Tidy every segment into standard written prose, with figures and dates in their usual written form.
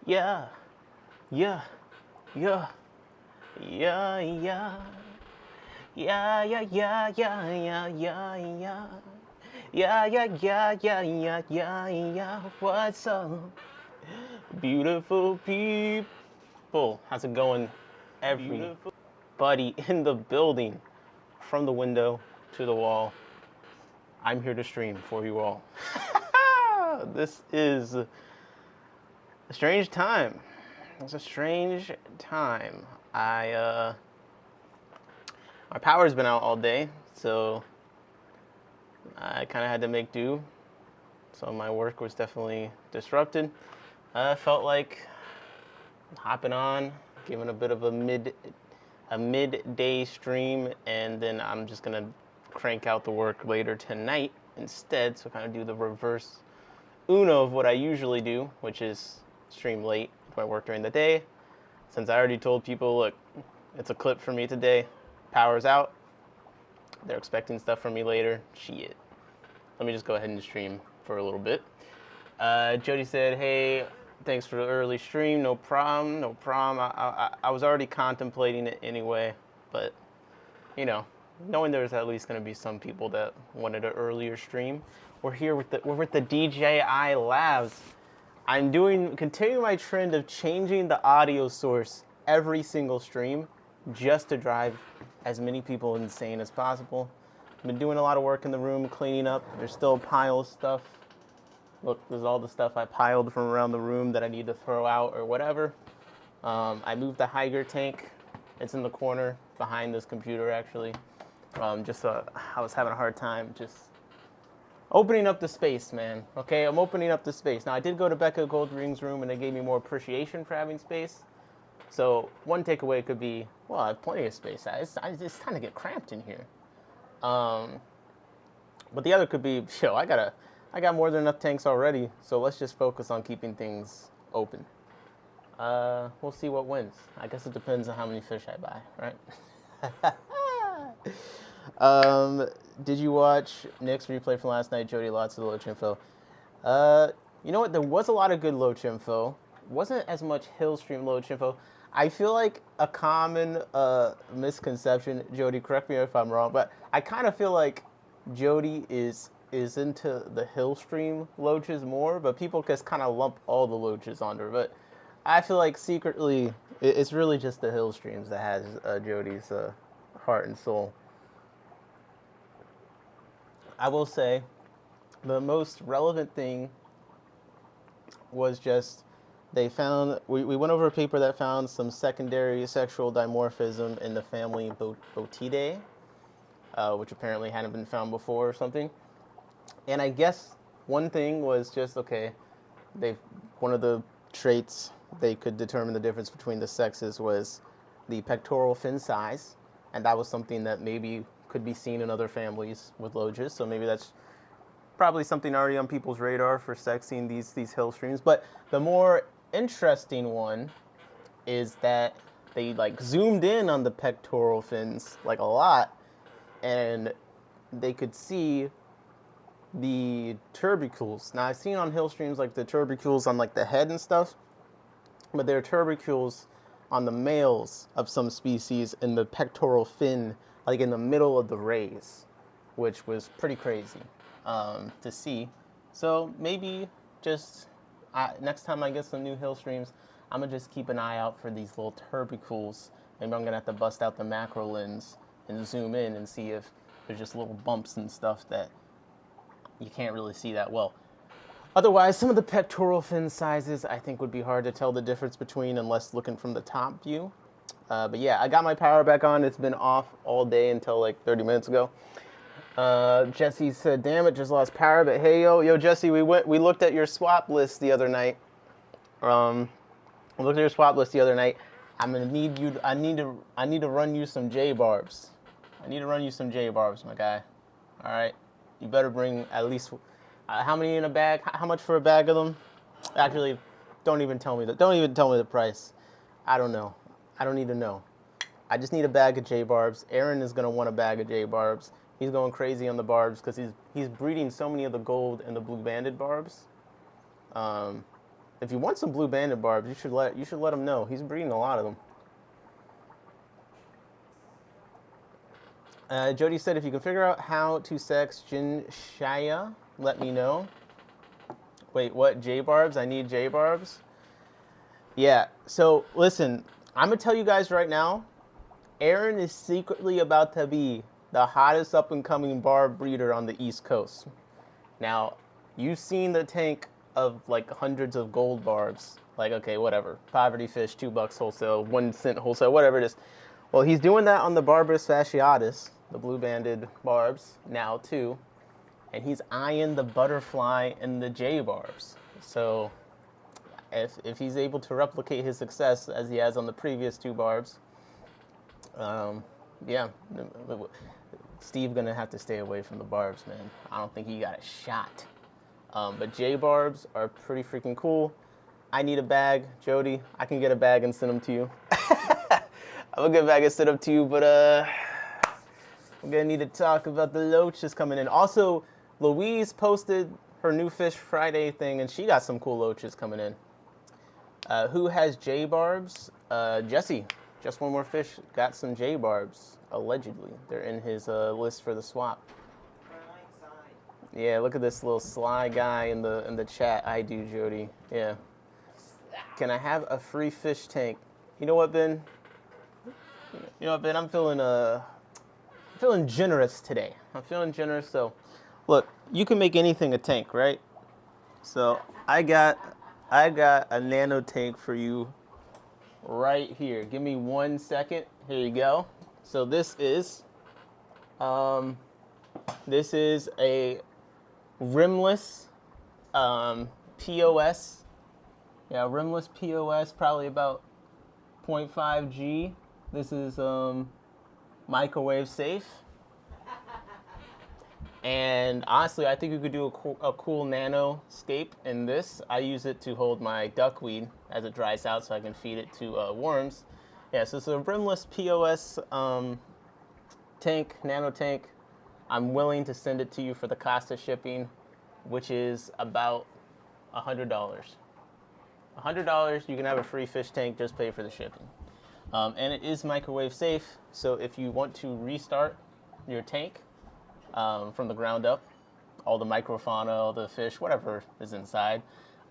Yeah, yeah, yeah, yeah, yeah. Yeah, yeah, yeah, yeah, yeah, yeah, yeah. Yeah, yeah, yeah, yeah, yeah, yeah, yeah. What's up, beautiful people? How's it going, everybody in the building? From the window to the wall, I'm here to stream for you all. This is a strange time. It's a strange time. I my power's been out all day, so I kind of had to make do. So my work was definitely disrupted. I felt like hopping on, giving a bit of a midday stream, and then I'm just gonna crank out the work later tonight instead. So kind of do the reverse Uno of what I usually do, which is stream late if I work during the day. Since I already told people, look, it's a clip for me today. Power's out. They're expecting stuff from me later. Shit. Let me just go ahead and stream for a little bit. Jody said, hey, thanks for the early stream. No problem, no problem. I was already contemplating it anyway, but, you know, knowing there's at least going to be some people that wanted an earlier stream. We're with the DJI Labs. I'm continuing my trend of changing the audio source every single stream just to drive as many people insane as possible. I've been doing a lot of work in the room, cleaning up. There's still a pile of stuff. Look, there's all the stuff I piled from around the room that I need to throw out or whatever. I moved the Higer tank. It's in the corner behind this computer, actually. I was having a hard time just opening up the space, man. Okay, I'm opening up the space. Now, I did go to Becca Goldring's room, and they gave me more appreciation for having space. So one takeaway could be, well, I have plenty of space. It's time to get cramped in here. But the other could be, yo, I got more than enough tanks already, so let's just focus on keeping things open. We'll see what wins. I guess it depends on how many fish I buy, right? Did you watch Nick's replay from last night, Jody? Lots of Loach info. You know what? There was a lot of good Loach info. Wasn't as much Hillstream Loach info. I feel like a common misconception, Jody, correct me if I'm wrong, but I kind of feel like Jody is into the Hillstream loaches more, but people just kind of lump all the loaches under. But I feel like secretly it's really just the Hillstreams that has Jody's heart and soul. I will say the most relevant thing was just we went over a paper that found some secondary sexual dimorphism in the family Botidae, which apparently hadn't been found before or something. And I guess one thing was just, okay, one of the traits they could determine the difference between the sexes was the pectoral fin size, and that was something that maybe could be seen in other families with loaches. So maybe that's probably something already on people's radar for sexing these hill streams. But the more interesting one is that they like zoomed in on the pectoral fins like a lot, and they could see the tubercles. Now I've seen on hill streams like the tubercles on like the head and stuff, but there are tubercles on the males of some species in the pectoral fin, like in the middle of the rays, which was pretty crazy to see. So maybe just next time I get some new hill streams, I'm gonna just keep an eye out for these little tubercles. Maybe I'm gonna have to bust out the macro lens and zoom in and see if there's just little bumps and stuff that you can't really see that well. Otherwise, some of the pectoral fin sizes I think would be hard to tell the difference between unless looking from the top view. But yeah, I got my power back on. It's been off all day until like 30 minutes ago. Jesse said, damn it, just lost power. But hey, yo, Jesse, we looked at your swap list the other night. We looked at your swap list the other night. I'm gonna need you. I need to run you some J barbs. I need to run you some J barbs, my guy. All right. You better bring at least how many in a bag? How much for a bag of them? Actually, don't even tell me the price. I don't know. I don't need to know. I just need a bag of J barbs. Aaron is gonna want a bag of J barbs. He's going crazy on the barbs because he's breeding so many of the gold and the blue banded barbs. if you want some blue banded barbs, you should let him know. He's breeding a lot of them. Jody said, if you can figure out how to sex Jin Shaya, let me know. Wait, what? J-barbs? I need J-barbs? Yeah, so listen, I'm going to tell you guys right now, Aaron is secretly about to be the hottest up-and-coming barb breeder on the East Coast. Now, you've seen the tank of like hundreds of gold barbs. Like, okay, whatever. Poverty fish, $2 wholesale, 1 cent wholesale, whatever it is. Well, he's doing that on the Barbus fasciatus, the blue-banded barbs, now too. And he's eyeing the butterfly and the J-barbs. So if he's able to replicate his success as he has on the previous 2 barbs, yeah, Steve gonna have to stay away from the barbs, man. I don't think he got a shot. But J-barbs are pretty freaking cool. I need a bag, Jody. I can get a bag and send them to you. I'm gonna get a bag and send them to you, but we're gonna need to talk about the loaches coming in. Also, Louise posted her new Fish Friday thing, and she got some cool loaches coming in. Who has J-barbs? Jesse, Just One More Fish, got some J-barbs, allegedly. They're in his list for the swap. Yeah, look at this little sly guy in the chat. I do, Jody. Yeah. Can I have a free fish tank? You know what, Ben? You know what, Ben? I'm feeling generous today. I'm feeling generous. So, look, you can make anything a tank, right? So I got a nano tank for you right here. Give me 1 second. Here you go. So this is a rimless POS. Yeah, rimless POS, probably about 0.5 G. This is microwave safe. And honestly, I think you could do a cool nano scape in this. I use it to hold my duckweed as it dries out so I can feed it to worms. Yeah, so it's a rimless POS tank, nano tank. I'm willing to send it to you for the cost of shipping, which is about $100. $100, you can have a free fish tank, just pay for the shipping. And it is microwave safe, so if you want to restart your tank from the ground up, all the microfauna, all the fish, whatever is inside,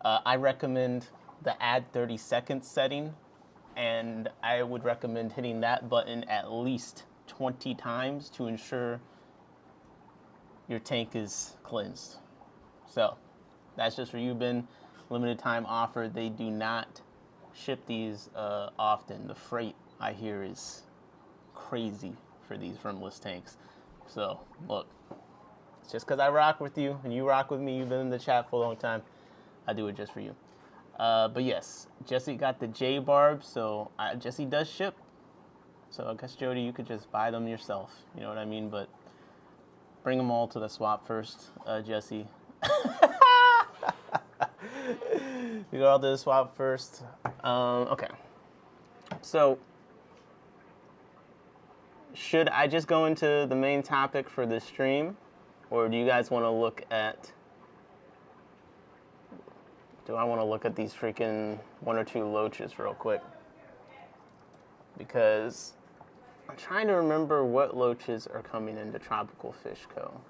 I recommend the add 30 seconds setting, and I would recommend hitting that button at least 20 times to ensure your tank is cleansed. So that's just for you, Ben. Limited time offer. They do not ship these often. The freight, I hear, is crazy for these rimless tanks. So look, it's just because I rock with you and you rock with me. You've been in the chat for a long time. I do it just for you. But yes, Jesse got the J-barb, so Jesse does ship. So I guess, Jody, you could just buy them yourself. You know what I mean? But bring them all to the swap first, Jesse. We go all to the swap first. Okay. So, should I just go into the main topic for this stream? Or do you guys want to look at... Do I want to look at these freaking 1 or 2 loaches real quick? Because I'm trying to remember what loaches are coming into Tropical Fish Co.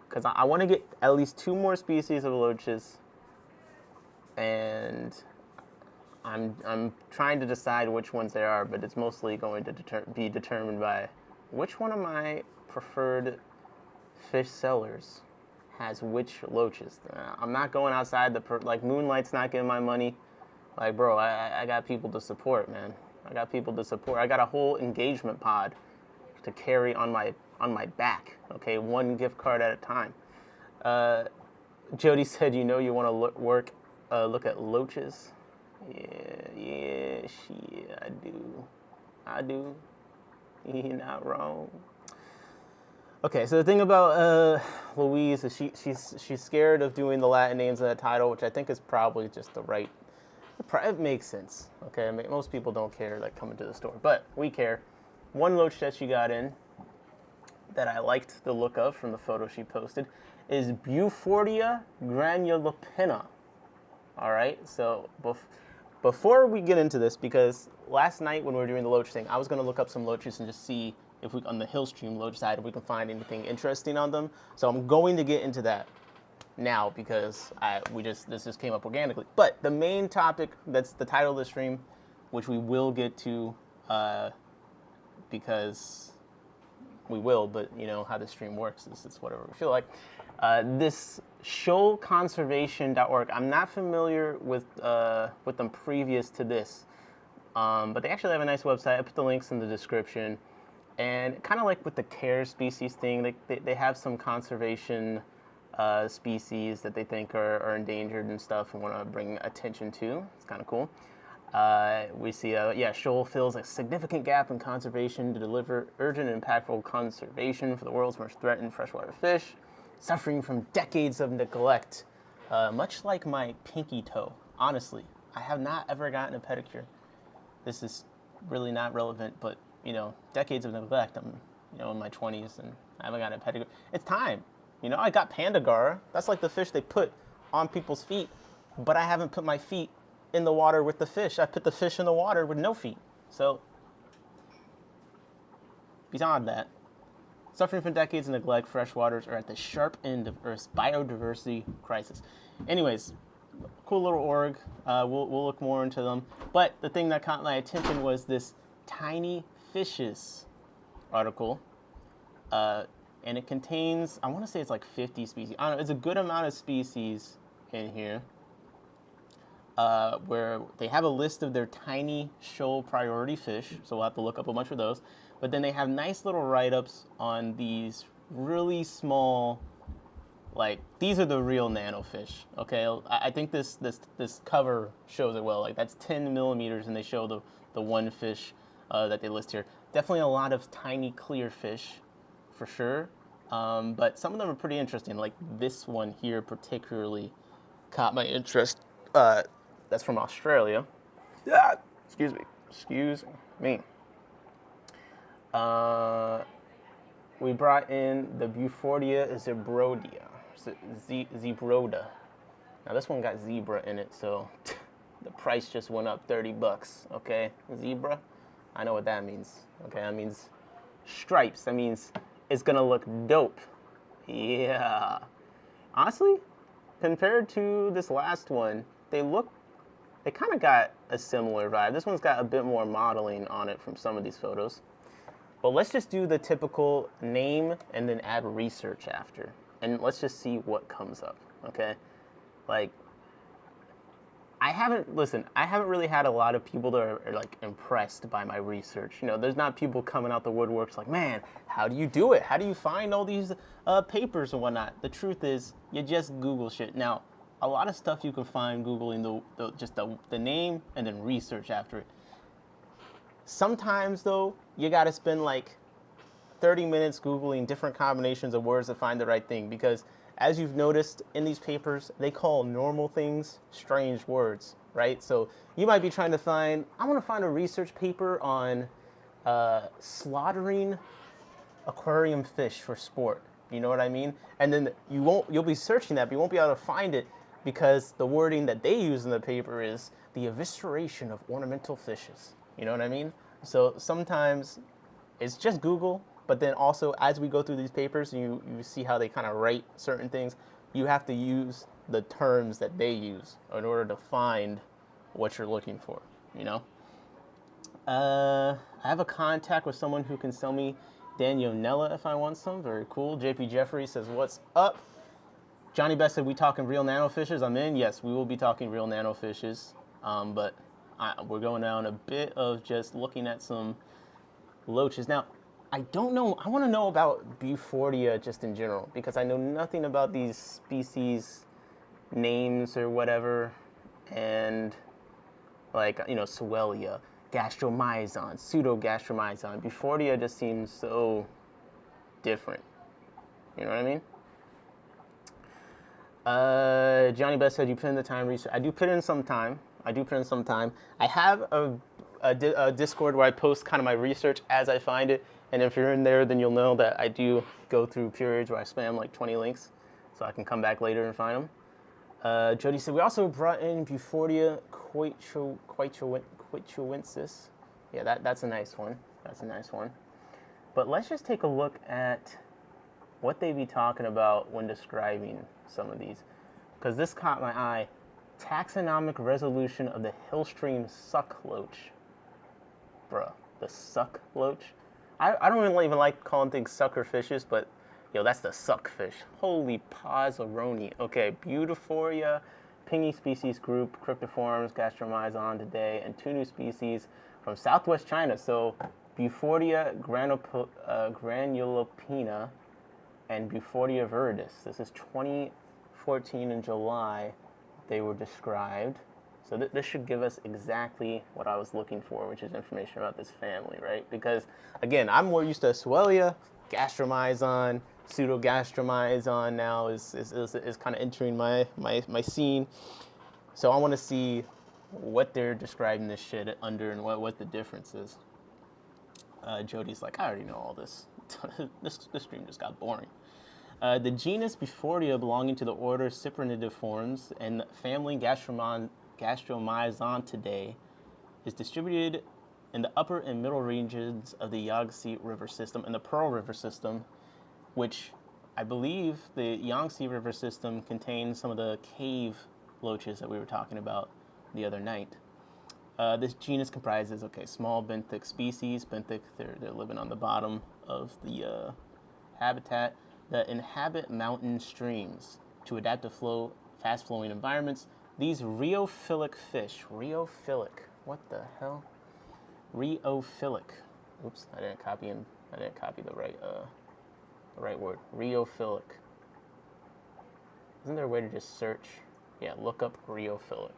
Because I want to get at least 2 more species of loaches. And I'm trying to decide which ones they are, but it's mostly going to be determined by which one of my preferred fish sellers has which loaches. I'm not going outside like Moonlight's not getting my money. Like, bro, I got people to support, man. I got people to support. I got a whole engagement pod to carry on my back. Okay, 1 gift card at a time. Jody said, you know, you want to look at loaches. Yeah, I do. You're not wrong. Okay, so the thing about Louise is she's scared of doing the Latin names in that title, which I think is probably just the right. It makes sense. Okay, most people don't care like coming to the store, but we care. One loach that she got in that I liked the look of from the photo she posted is Bufordia granulopinna. All right, so before we get into this, because last night when we were doing the loach thing, I was going to look up some loaches and just see if we, on the Hillstream loach side, if we can find anything interesting on them. So I'm going to get into that now because this just came up organically. But the main topic, that's the title of the stream, which we will get to, because we will, but you know how the stream works. This is whatever we feel like. This SHOALconservation.org. I'm not familiar with them previous to this, but they actually have a nice website. I put the links in the description. And kind of like with the care species thing, they have some conservation species that they think are endangered and stuff and want to bring attention to. It's kind of cool. We see, SHOAL fills a significant gap in conservation to deliver urgent and impactful conservation for the world's most threatened freshwater fish, suffering from decades of neglect, much like my pinky toe. Honestly, I have not ever gotten a pedicure. This is really not relevant, but you know, decades of neglect. I'm, in my 20s and I haven't gotten a pedicure. It's time. I got Pandagar. That's like the fish they put on people's feet, but I haven't put my feet in the water with the fish. I put the fish in the water with no feet. So, beyond that, suffering from decades of neglect, freshwaters are at the sharp end of Earth's biodiversity crisis. Anyways, cool little org. We'll look more into them. But the thing that caught my attention was this tiny fishes article. And it contains, I want to say it's like 50 species. I don't know, it's a good amount of species in here. Where they have a list of their tiny shoal priority fish, so we'll have to look up a bunch of those. But then they have nice little write-ups on these really small, like, these are the real nanofish, okay? I think this cover shows it well. Like, that's 10 millimeters, and they show the one fish that they list here. Definitely a lot of tiny clear fish, for sure. But some of them are pretty interesting. Like, this one here particularly caught my interest. That's from Australia. Yeah, excuse me. We brought in the Bufordea zebroda. Now this one got zebra in it, so the price just went up $30. Okay, zebra. I know what that means. Okay, that means stripes. That means it's gonna look dope. Yeah. Honestly, compared to this last one, they kind of got a similar vibe. This one's got a bit more modeling on it from some of these photos. But let's just do the typical name and then add research after. And let's just see what comes up, okay? Like, I haven't really had a lot of people that are like impressed by my research. There's not people coming out the woodworks like, man, how do you do it? How do you find all these papers and whatnot? The truth is, you just Google shit. Now, a lot of stuff you can find Googling just the name and then research after it. Sometimes, though, you got to spend like 30 minutes Googling different combinations of words to find the right thing because, as you've noticed in these papers, they call normal things strange words, right? So you might be trying to find, I want to find a research paper on slaughtering aquarium fish for sport. You know what I mean? And then you'll be searching that, but you won't be able to find it because the wording that they use in the paper is the evisceration of ornamental fishes. You know what I mean? So sometimes it's just Google, but then also as we go through these papers and you see how they kind of write certain things, you have to use the terms that they use in order to find what you're looking for, I have a contact with someone who can sell me Danionella if I want some. Very cool. JP Jeffrey says, what's up? Johnny Best said, we talking real nanofishes? I'm in. Yes, we will be talking real nanofishes. But we're going down a bit of just looking at some loaches. Now, I don't know. I want to know about Bufordea just in general because I know nothing about these species names or whatever. And like, Soelia, gastromyzon, pseudogastromyzon. Bufordea just seems so different. You know what I mean? Johnny Best said you put in the time research. I do put in some time. I have a Discord where I post kind of my research as I find it. And if you're in there, then you'll know that I do go through periods where I spam like 20 links so I can come back later and find them. Jody said, we also brought in Bufordia quachuensis. Yeah, that's a nice one. That's a nice one. But let's just take a look at what they be talking about when describing some of these. Because this caught my eye. Taxonomic resolution of the hillstream suck loach. Bruh, the suck loach? I don't even like calling things sucker fishes, but yo, that's the suck fish. Holy pozzaroni. Okay, Bufordia, pingy species group, cryptoforms, gastromyzon today, and 2 new species from southwest China. So Bufordia granulopina and Bufordia viridis. This is 2014 in July. They were described. So this should give us exactly what I was looking for, which is information about this family, right? Because, again, I'm more used to Swellia, gastromyzon, pseudogastromyzon now is kind of entering my scene. So I want to see what they're describing this shit under and what the difference is. Jody's like, I already know all this. this stream just got boring. The genus Bufordia belonging to the order Cyprinidiformes and the family Gastromyzontidae is distributed in the upper and middle regions of the Yangtze River system and the Pearl River system, which I believe the Yangtze River system contains some of the cave loaches that we were talking about the other night. This genus comprises, small benthic species. Benthic, they're living on the bottom of the habitat that inhabit mountain streams to adapt to fast-flowing environments. These rheophilic fish, what the hell? Rheophilic. Oops, I didn't copy the right word. Rheophilic. Isn't there a way to just search? Yeah, look up rheophilic.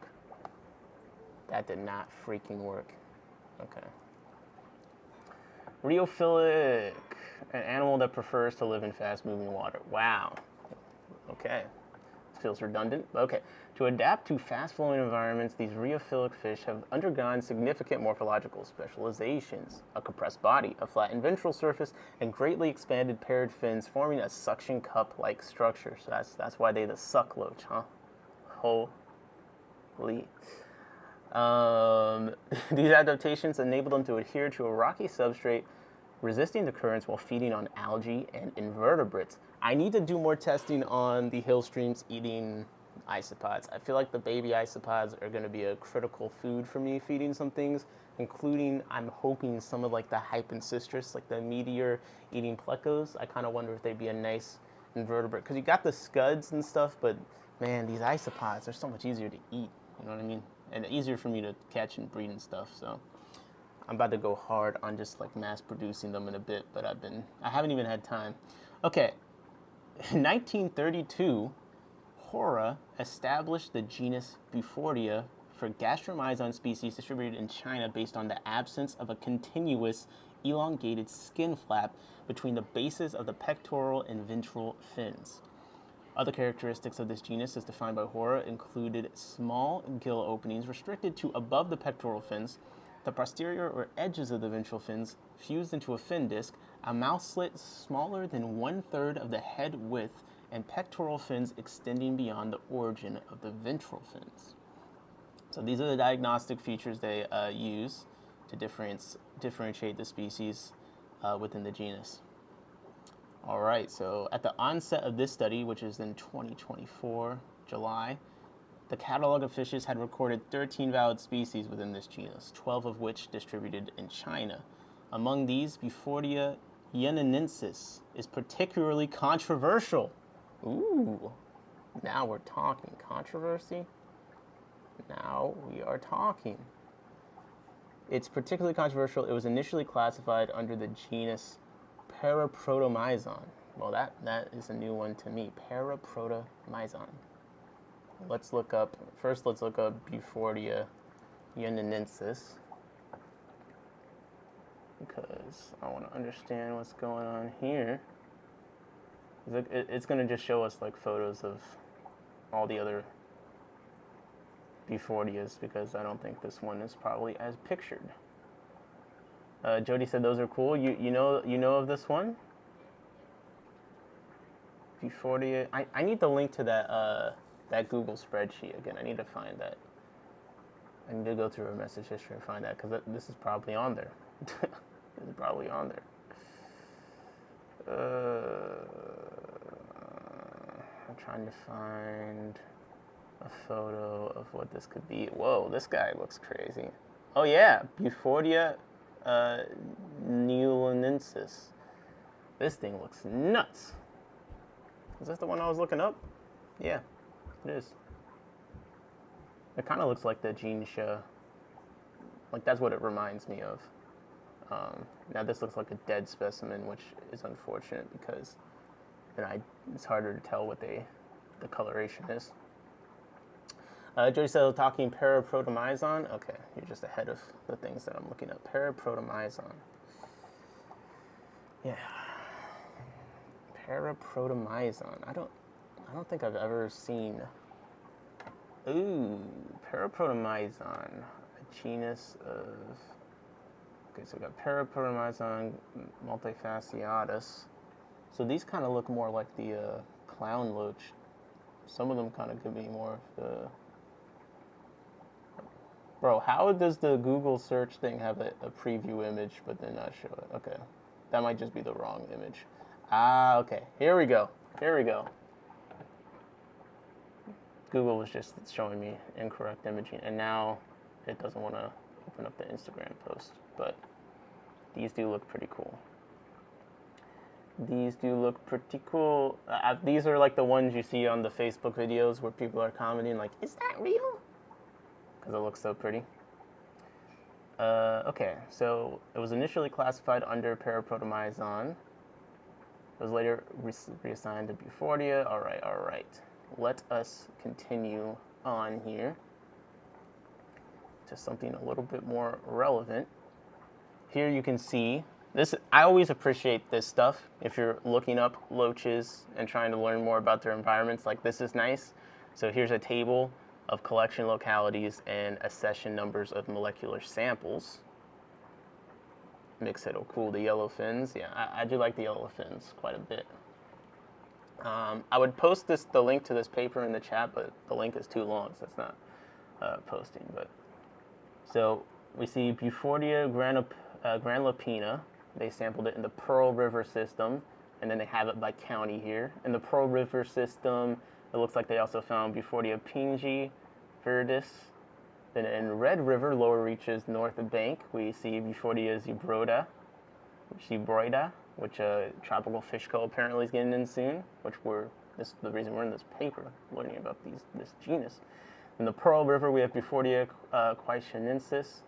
That did not freaking work. Okay. Rheophilic, an animal that prefers to live in fast-moving water. Wow. Okay. Feels redundant. Okay. To adapt to fast-flowing environments, these rheophilic fish have undergone significant morphological specializations: a compressed body, a flattened ventral surface, and greatly expanded paired fins, forming a suction cup-like structure. So that's why they the suck loach, huh? Holy. These adaptations enable them to adhere to a rocky substrate, resisting the currents while feeding on algae and invertebrates. I need to do more testing on the hill streams eating isopods. I feel like the baby isopods are going to be a critical food for me feeding some things, including, I'm hoping, some of like the hypencistrus, like the meteor eating plecos. I kind of wonder if they'd be a nice invertebrate, because you got the scuds and stuff, but man, these isopods are so much easier to eat, you know what I mean? And easier for me to catch and breed and stuff, so I'm about to go hard on just like mass producing them in a bit, but I haven't even had time. Okay, in 1932, Hora established the genus Bufordia for gastromyzon species distributed in China based on the absence of a continuous, elongated skin flap between the bases of the pectoral and ventral fins. Other characteristics of this genus, as defined by Hora, included small gill openings restricted to above the pectoral fins, the posterior or edges of the ventral fins fused into a fin disc, a mouth slit smaller than 1/3 of the head width, and pectoral fins extending beyond the origin of the ventral fins. So these are the diagnostic features they use to differentiate the species within the genus. All right, so at the onset of this study, which is in 2024, July, the catalog of fishes had recorded 13 valid species within this genus, 12 of which distributed in China. Among these, Bufordia yenenensis is particularly controversial. Ooh, now we're talking controversy. Now we are talking. It's particularly controversial. It was initially classified under the genus Paraprotomyzon. Well, that is a new one to me. Paraprotomyzon. Let's look up Bufordia yenenensis, because I want to understand what's going on here. It's going to just show us like photos of all the other Bufordias, because I don't think this one is probably as pictured. Jody said those are cool. You know of this one? Bufordia. I need the link to that that Google spreadsheet again. I need to find that. I need to go through our message history and find that because this is probably on there. This is probably on there. I'm trying to find a photo of what this could be. Whoa, this guy looks crazy. Oh yeah, Bufordia neolenensis. This thing looks nuts. Is this the one I was looking up? Yeah, it is. It kind of looks like the Genesha. Like that's what it reminds me of. Now this looks like a dead specimen, which is unfortunate because it's harder to tell what the coloration is. Joey said talking paraprotomizon. Okay, you're just ahead of the things that I'm looking at. Paraprotomizon. Yeah. Paraprotomizon. I don't think I've ever seen. Ooh, paraprotomizon, a genus of. Okay, so we got Paraprotomizon multifasciatus. So these kind of look more like the clown loach. Some of them kind of give me more of the. Bro, how does the Google search thing have a preview image but then not show it? Okay, that might just be the wrong image. Ah, okay, here we go. Here we go. Google was just showing me incorrect imaging, and now it doesn't want to open up the Instagram post, but these do look pretty cool. These do look pretty cool. These are like the ones you see on the Facebook videos where people are commenting like, is that real? Because it looks so pretty. Okay, so it was initially classified under Paraprotomizon. It was later reassigned to Bufordia. All right. Let us continue on here to something a little bit more relevant. Here you can see this. I always appreciate this stuff. If you're looking up loaches and trying to learn more about their environments, like this is nice. So here's a table of collection localities and accession numbers of molecular samples. Mix it, oh cool, the yellow fins. Yeah, I do like the yellow fins quite a bit. I would post the link to this paper in the chat, but the link is too long, so it's not posting. But so we see Bufordia granulopina. They sampled it in the Pearl River system, and then they have it by county here. In the Pearl River system, it looks like they also found Bufordia pingi, viridis. Then in Red River, lower reaches north of Bank, we see Bufordia zebroida, which a tropical fish co apparently is getting in soon, which this is the reason we're in this paper, learning about this genus. In the Pearl River, we have Bufordia quaishanensis.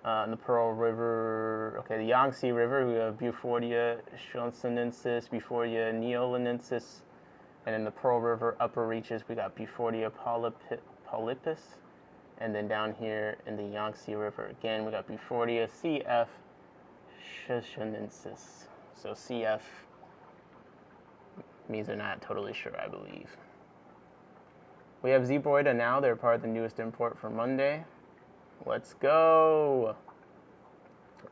In the Pearl River, the Yangtze River, we have Bufordia shonsenensis, Bufordia neolenensis. And in the Pearl River upper reaches, we got Bufordia polypus. And then down here in the Yangtze River, again, we got Bufordia CF shonsenensis. So CF means they're not totally sure, I believe. We have zebroida now. They're part of the newest import for Monday. Let's go.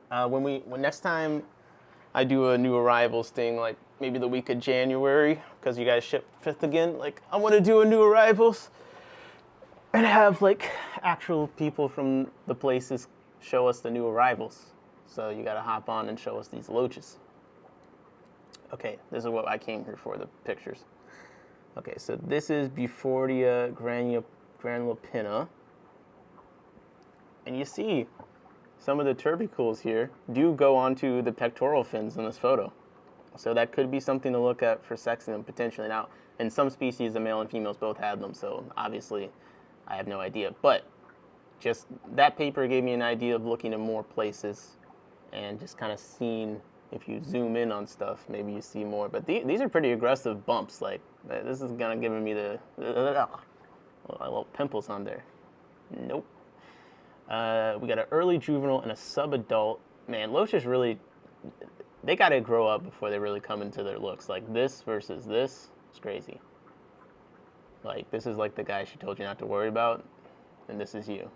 When next time I do a new arrivals thing, like maybe the week of January, because you guys ship 5th again, like I want to do a new arrivals and have like actual people from the places show us the new arrivals. So you got to hop on and show us these loaches. Okay, this is what I came here for, the pictures. Okay, so this is Bufordia granulopina. And you see some of the tubercles here do go onto the pectoral fins in this photo. So that could be something to look at for sexing them potentially. Now, in some species, the male and females both have them, so obviously I have no idea. But just that paper gave me an idea of looking in more places and just kind of seeing, if you zoom in on stuff, maybe you see more. But these are pretty aggressive bumps. Like, this is kind of giving me the little pimples on there. Nope. We got an early juvenile and a subadult. Man, loaches really, they got to grow up before they really come into their looks. Like this versus this, it's crazy. Like, this is like the guy she told you not to worry about, and this is you.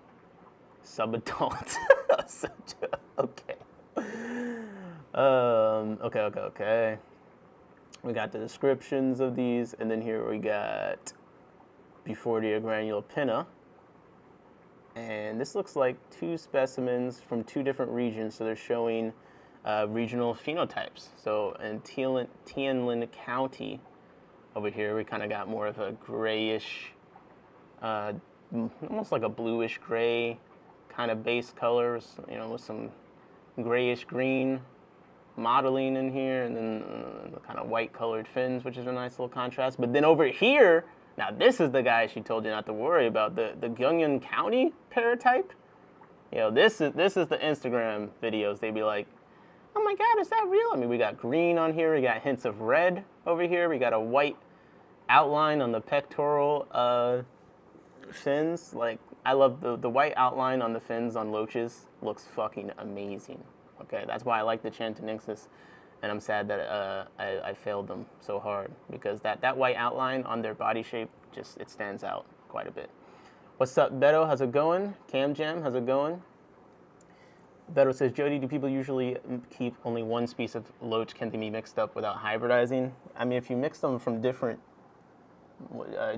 Subadult. Okay. Okay. We got the descriptions of these, and then here we got Bufordia granulopinna. And this looks like two specimens from two different regions, so they're showing regional phenotypes. So in Tianlin County over here, we kind of got more of a grayish, almost like a bluish gray kind of base colors, you know, with some grayish green modeling in here, and then the kind of white colored fins, which is a nice little contrast. But then over here, now this is the guy she told you not to worry about, the Gyeonggi County paratype. You know, this is the Instagram videos. They'd be like, oh my God, is that real? I mean, we got green on here, we got hints of red over here, we got a white outline on the pectoral fins. Like, I love the white outline on the fins on loaches, looks fucking amazing. Okay, that's why I like the Chantonixus, and I'm sad that I failed them so hard, because that white outline on their body shape, just, it stands out quite a bit. What's up, Beto? How's it going? Cam Jam, how's it going? Beto says, Jody, do people usually keep only one species of loach? Can they be mixed up without hybridizing? I mean, if you mix them from different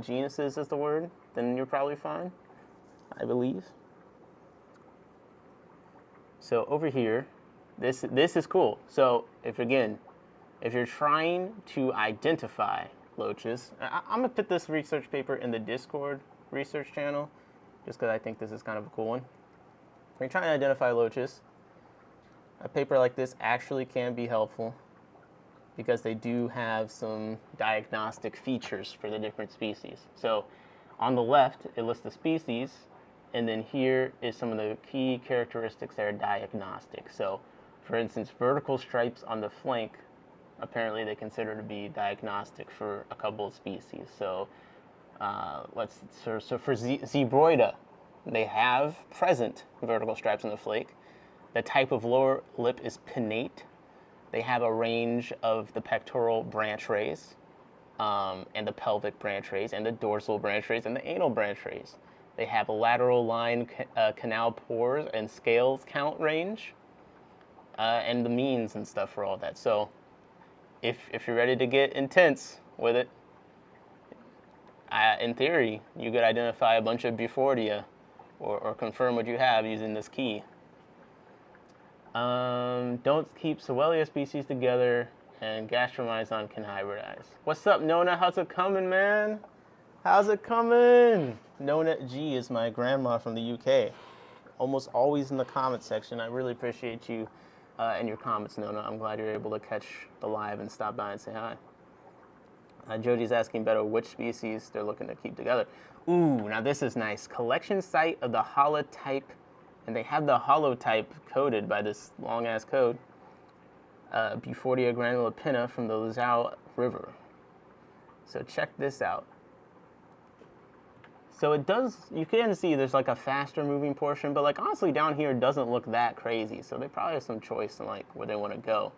genuses is the word, then you're probably fine, I believe. So over here, this is cool. So if you're trying to identify loaches, I'm gonna put this research paper in the Discord research channel, just because I think this is kind of a cool one. When you're trying to identify loaches, a paper like this actually can be helpful, because they do have some diagnostic features for the different species. So on the left, it lists the species, and then here is some of the key characteristics that are diagnostic. So for instance, vertical stripes on the flank, apparently they consider to be diagnostic for a couple of species. So for Zebroida, they have present vertical stripes on the flank. The type of lower lip is pinnate. They have a range of the pectoral branch rays, and the pelvic branch rays, and the dorsal branch rays, and the anal branch rays. They have a lateral line canal pores and scales count range, and the means and stuff for all that. So if you're ready to get intense with it, in theory, you could identify a bunch of Bufordia or confirm what you have using this key. Don't keep Sowelia species together, and gastromyzon can hybridize. What's up, Nona? How's it coming, man? How's it coming? Nona G is my grandma from the UK. Almost always in the comment section. I really appreciate you and your comments, Nona. I'm glad you're able to catch the live and stop by and say hi. Jody's asking Beto which species they're looking to keep together. Ooh, now this is nice. Collection site of the holotype, and they have the holotype coded by this long-ass code. Bufordia granulopinna from the Luzao River. So check this out. So it does, you can see there's like a faster moving portion, but like honestly down here doesn't look that crazy. So they probably have some choice in like where they want to go.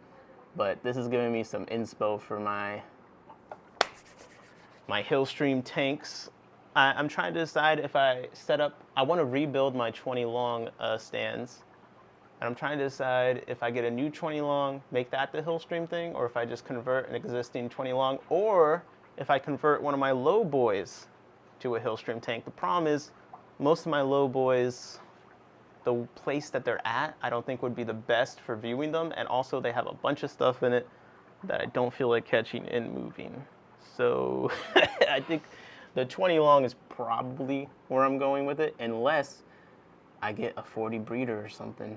But this is giving me some inspo for my Hillstream tanks. I'm trying to decide if I want to rebuild my 20 long stands. And I'm trying to decide if I get a new 20 long, make that the Hillstream thing, or if I just convert an existing 20 long, or if I convert one of my low boys to a Hillstream tank. The problem is most of my low boys, the place that they're at, I don't think would be the best for viewing them, and also they have a bunch of stuff in it that I don't feel like catching and moving. So I think the 20 long is probably where I'm going with it, unless I get a 40 breeder or something.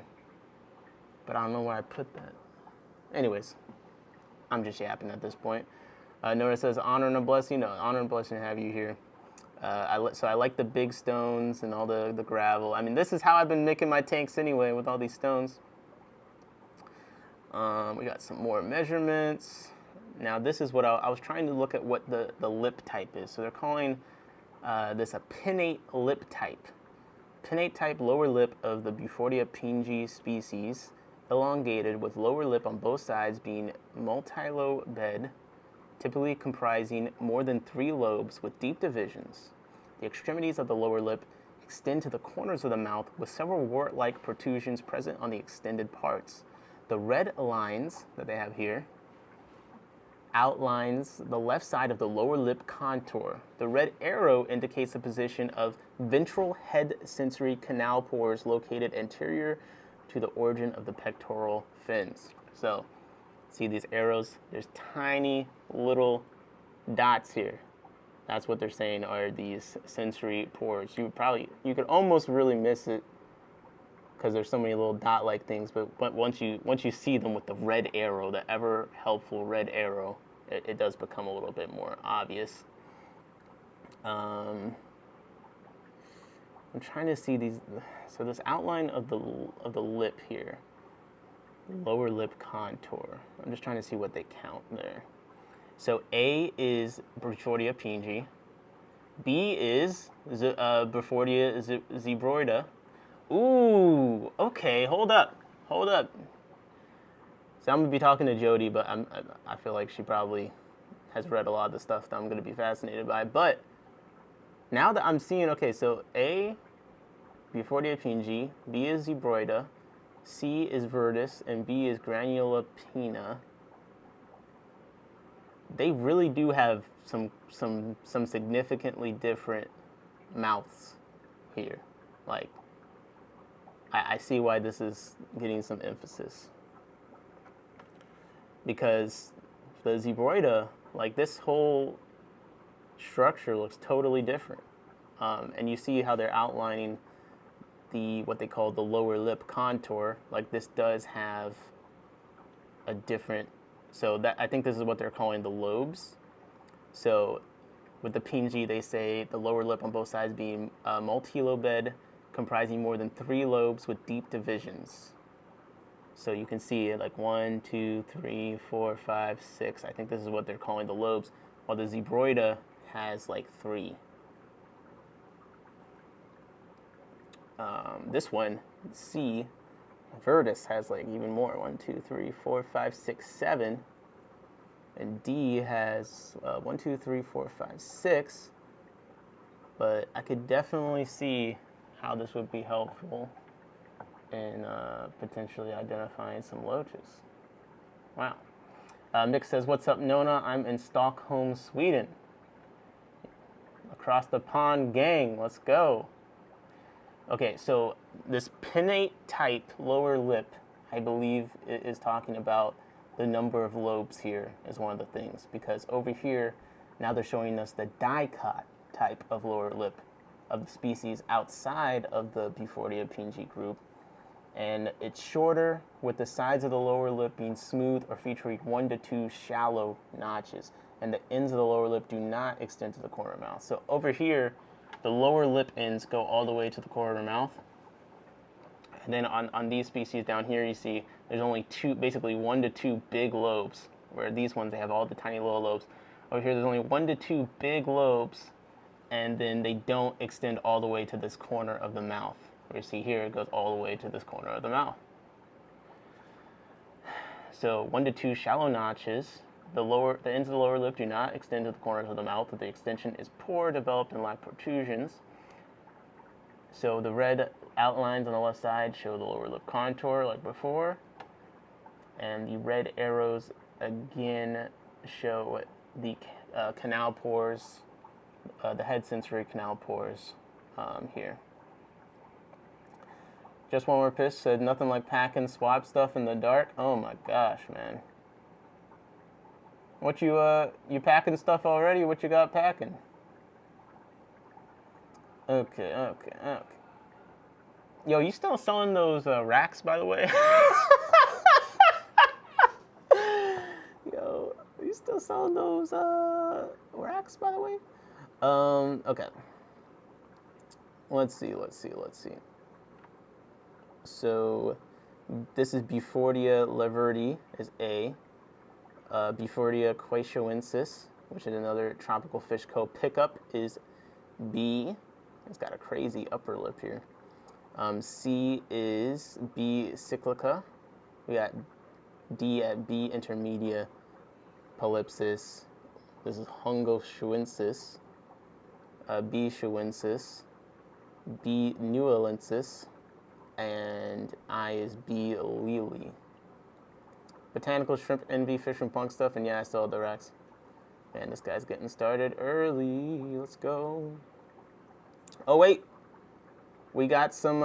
But I don't know where I put that. Anyways, I'm just yapping at this point. Notice it says honor and a blessing. No, honor and blessing to have you here. So I like the big stones and all the gravel. I mean, this is how I've been making my tanks anyway, with all these stones. We got some more measurements. Now this is what I was trying to look at what the lip type is. So they're calling this a pinnate lip type. Pinnate type lower lip of the Bufordia pingi species, elongated with lower lip on both sides being multi-lobe bed, typically comprising more than 3 lobes with deep divisions. The extremities of the lower lip extend to the corners of the mouth with several wart-like protrusions present on the extended parts. The red lines that they have here outlines the left side of the lower lip contour. The red arrow indicates the position of ventral head sensory canal pores located anterior to the origin of the pectoral fins. So, see these arrows? There's tiny little dots here. That's what they're saying are these sensory pores. You could almost really miss it because there's so many little dot-like things, but once you see them with the red arrow, the ever helpful red arrow, it does become a little bit more obvious. I'm trying to see these. So this outline of the lip here, lower lip contour. I'm just trying to see what they count there. So A is Burfordia pingi. B is Burfordia zebroida. Ooh, okay, hold up. So I'm gonna be talking to Jody, but I feel like she probably has read a lot of the stuff that I'm gonna be fascinated by. But now that I'm seeing, okay, so A, Burfordia pingi, B is zebroida, C is verdus, and B is granula pina. They really do have some significantly different mouths here. Like, I see why this is getting some emphasis. Because the zebroida, like this whole structure looks totally different. And you see how they're outlining what they call the lower lip contour. Like this does have a different, so that I think this is what they're calling the lobes. So with the pingi, they say the lower lip on both sides being multilobed, comprising more than 3 lobes with deep divisions. So you can see it like 1, 2, 3, 4, 5, 6. I think this is what they're calling the lobes, while the zebroida has like 3. This one, C, verdus, has like even more. 1, 2, 3, 4, 5, 6, 7. And D has 1, 2, 3, 4, 5, 6. But I could definitely see how this would be helpful in potentially identifying some loaches. Wow. Nick says, what's up, Nona? I'm in Stockholm, Sweden. Across the pond gang, let's go. Okay, so this pinnate type lower lip, I believe, is talking about the number of lobes here is one of the things. Because over here, now they're showing us the dicot type of lower lip of the species outside of the Burfordia pingi group. And it's shorter, with the sides of the lower lip being smooth or featuring 1 to 2 shallow notches. And the ends of the lower lip do not extend to the corner of the mouth. So over here, the lower lip ends go all the way to the corner of the mouth. And then on these species down here, you see there's only 2, basically 1 to 2 big lobes, where these ones, they have all the tiny little lobes. Over here, there's only 1 to 2 big lobes, and then they don't extend all the way to this corner of the mouth. Where you see here, it goes all the way to this corner of the mouth. So 1 to 2 shallow notches. The ends of the lower lip do not extend to the corners of the mouth, but the extension is poor, developed, and lack protrusions. So the red outlines on the left side show the lower lip contour like before. And the red arrows again show the canal pores, the head sensory canal pores here. Just one more piss said nothing like packing swap stuff in the dark. Oh my gosh, man. What you packing stuff already? What you got packing? Okay. Yo, you still selling those racks, by the way? Yo, you still selling those racks, by the way? Okay. Let's see. So this is Burfordia leverti is A. Burfordia quachoensis, which is another tropical fish co-pickup, is B. It's got a crazy upper lip here. C is B cyclica. We got D at B intermedia polypsis. This is Hungoshuensis. B shuensis. B nualensis. And I is B lili. Botanical Shrimp Envy, Fish from Punk stuff, and yeah, I still have the racks. Man, this guy's getting started early. Let's go. Oh wait, we got some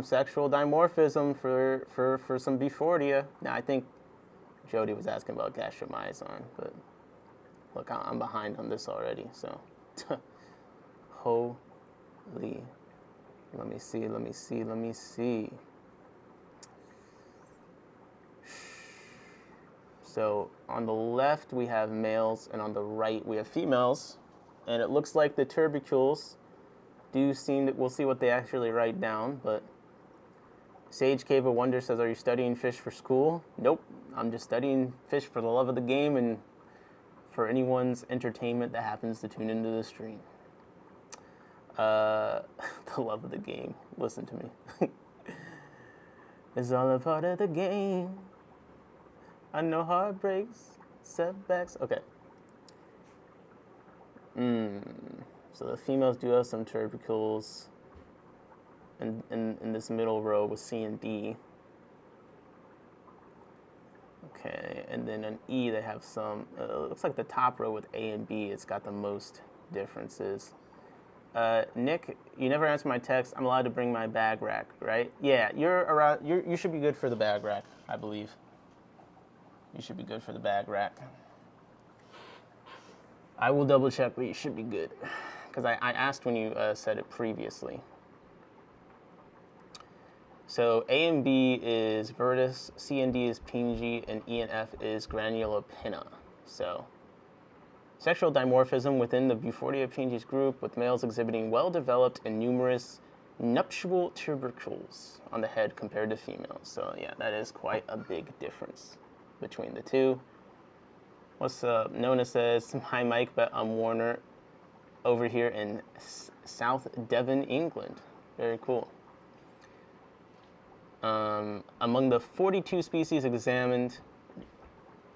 sexual dimorphism for some Befordia. Now I think Jody was asking about gastromyzon, but look, I'm behind on this already. So, holy, let me see. So on the left we have males, and on the right we have females, and it looks like the tubercules do seem that we'll see what they actually write down. But Sage Cave of Wonder says, "Are you studying fish for school?" Nope, I'm just studying fish for the love of the game and for anyone's entertainment that happens to tune into the stream. The love of the game. Listen to me. It's all a part of the game. I know heartbreaks, setbacks. Okay. So the females do have some tubercles in this middle row with C and D. Okay, and then on E they have some, it looks like the top row with A and B, it's got the most differences. Nick, you never answered my text. I'm allowed to bring my bag rack, right? Yeah, you should be good for the bag rack, I believe. You should be good for the bag rack. I will double check, but you should be good. Because I asked when you said it previously. So A and B is Virtus, C and D is Pingy, and E and F is Granulopinna. So sexual dimorphism within the Befordia pinges group, with males exhibiting well-developed and numerous nuptial tubercles on the head compared to females. So yeah, that is quite a big difference between the two. What's up? Nona says, "Hi Mike, but I'm Warner over here in South Devon, England." Very cool. Among the 42 species examined,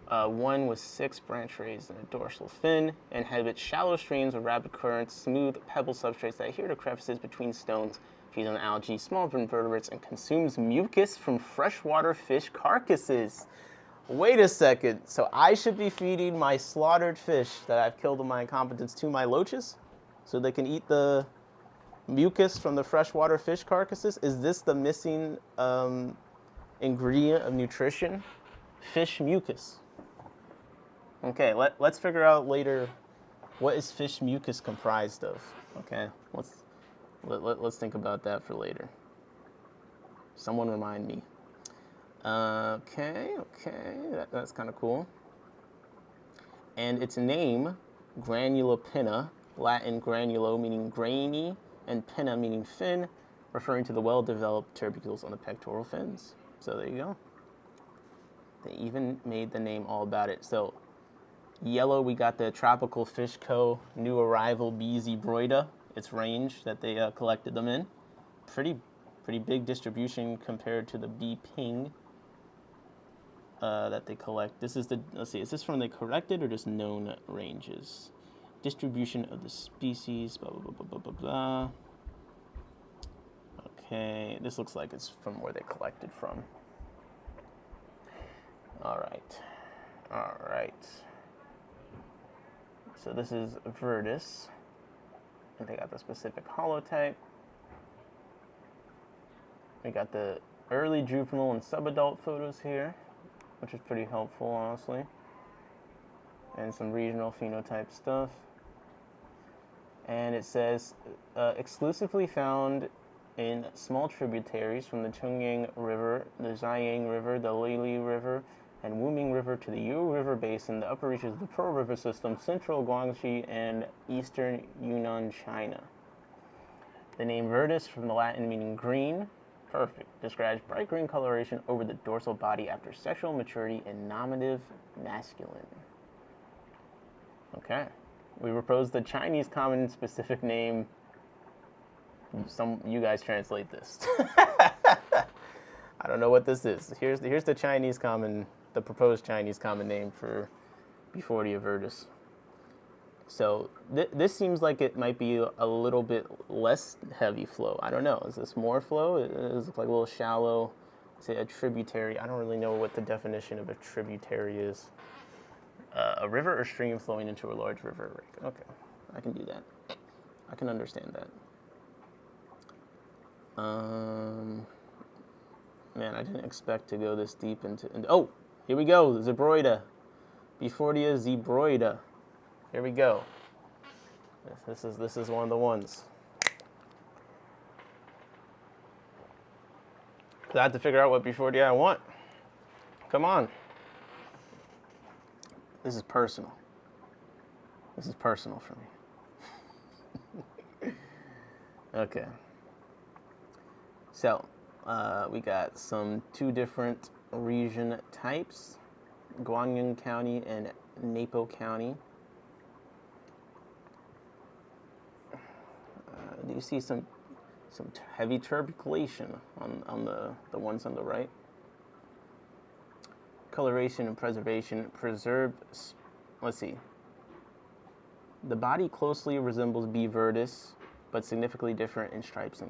one with 6 branch rays and a dorsal fin, inhabits shallow streams with rapid currents, smooth pebble substrates that adhere to crevices between stones, feeds on algae, small invertebrates, and consumes mucus from freshwater fish carcasses. Wait a second. So I should be feeding my slaughtered fish that I've killed in my incompetence to my loaches so they can eat the mucus from the freshwater fish carcasses? Is this the missing ingredient of nutrition? Fish mucus. Okay, let's figure out later what is fish mucus comprised of. Okay, let's think about that for later. Someone remind me. Okay, that's kind of cool. And its name, Granulopinna, Latin granulo meaning grainy, and pinna meaning fin, referring to the well-developed tubercles on the pectoral fins. So there you go. They even made the name all about it. So yellow, we got the Tropical Fish Co. new arrival B. zebroida, its range that they collected them in. Pretty big distribution compared to the B. ping that they collect. This is let's see, is this from the collected or just known ranges? Distribution of the species, blah, blah, blah, blah, blah, blah. Okay, this looks like it's from where they collected from. All right. So this is Virtus, and they got the specific holotype. We got the early juvenile and subadult photos here, which is pretty helpful, honestly. And some regional phenotype stuff. And it says, exclusively found in small tributaries from the Chungyang River, the Ziyang River, the Lili River, and Wuming River to the Yu River Basin, the upper reaches of the Pearl River System, central Guangxi, and eastern Yunnan, China. The name Virtus, from the Latin meaning green, perfect, describes bright green coloration over the dorsal body after sexual maturity in nominative masculine. Okay. We propose the Chinese common specific name. You guys translate this. I don't know what this is. Here's the Chinese common, the proposed Chinese common name for Befordia virtus. So this seems like it might be a little bit less heavy flow. I don't know. Is this more flow? It looks like a little shallow say a tributary. I don't really know what the definition of a tributary is. A river or stream flowing into a large river. Okay, I can do that. I can understand that. Man, I didn't expect to go this deep into. Oh, here we go. Zebroida. Befordia zebroida. Here we go. This is one of the ones. I have to figure out what Befordia I want. Come on. This is personal. This is personal for me. Okay. So, we got two different region types, Guangdong County and Napo County. Do you see some heavy turbulation on the ones on the right? Coloration and preservation. Preserved, let's see. The body closely resembles B. viridis, but significantly different in stripes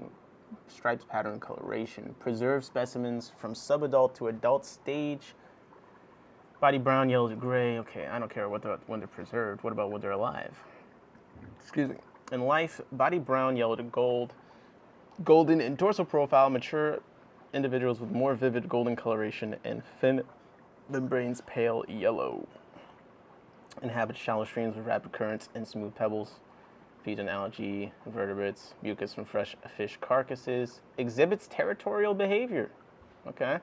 pattern coloration. Preserved specimens from subadult to adult stage. Body brown, yellow to gray. Okay, I don't care when they're preserved. What about when they're alive? Excuse me. In life, body brown, yellow to golden in dorsal profile. Mature individuals with more vivid golden coloration and fin membranes pale yellow. Inhabit shallow streams with rapid currents and smooth pebbles. Feeds on algae, invertebrates, mucus from fresh fish carcasses. Exhibits territorial behavior. Okay,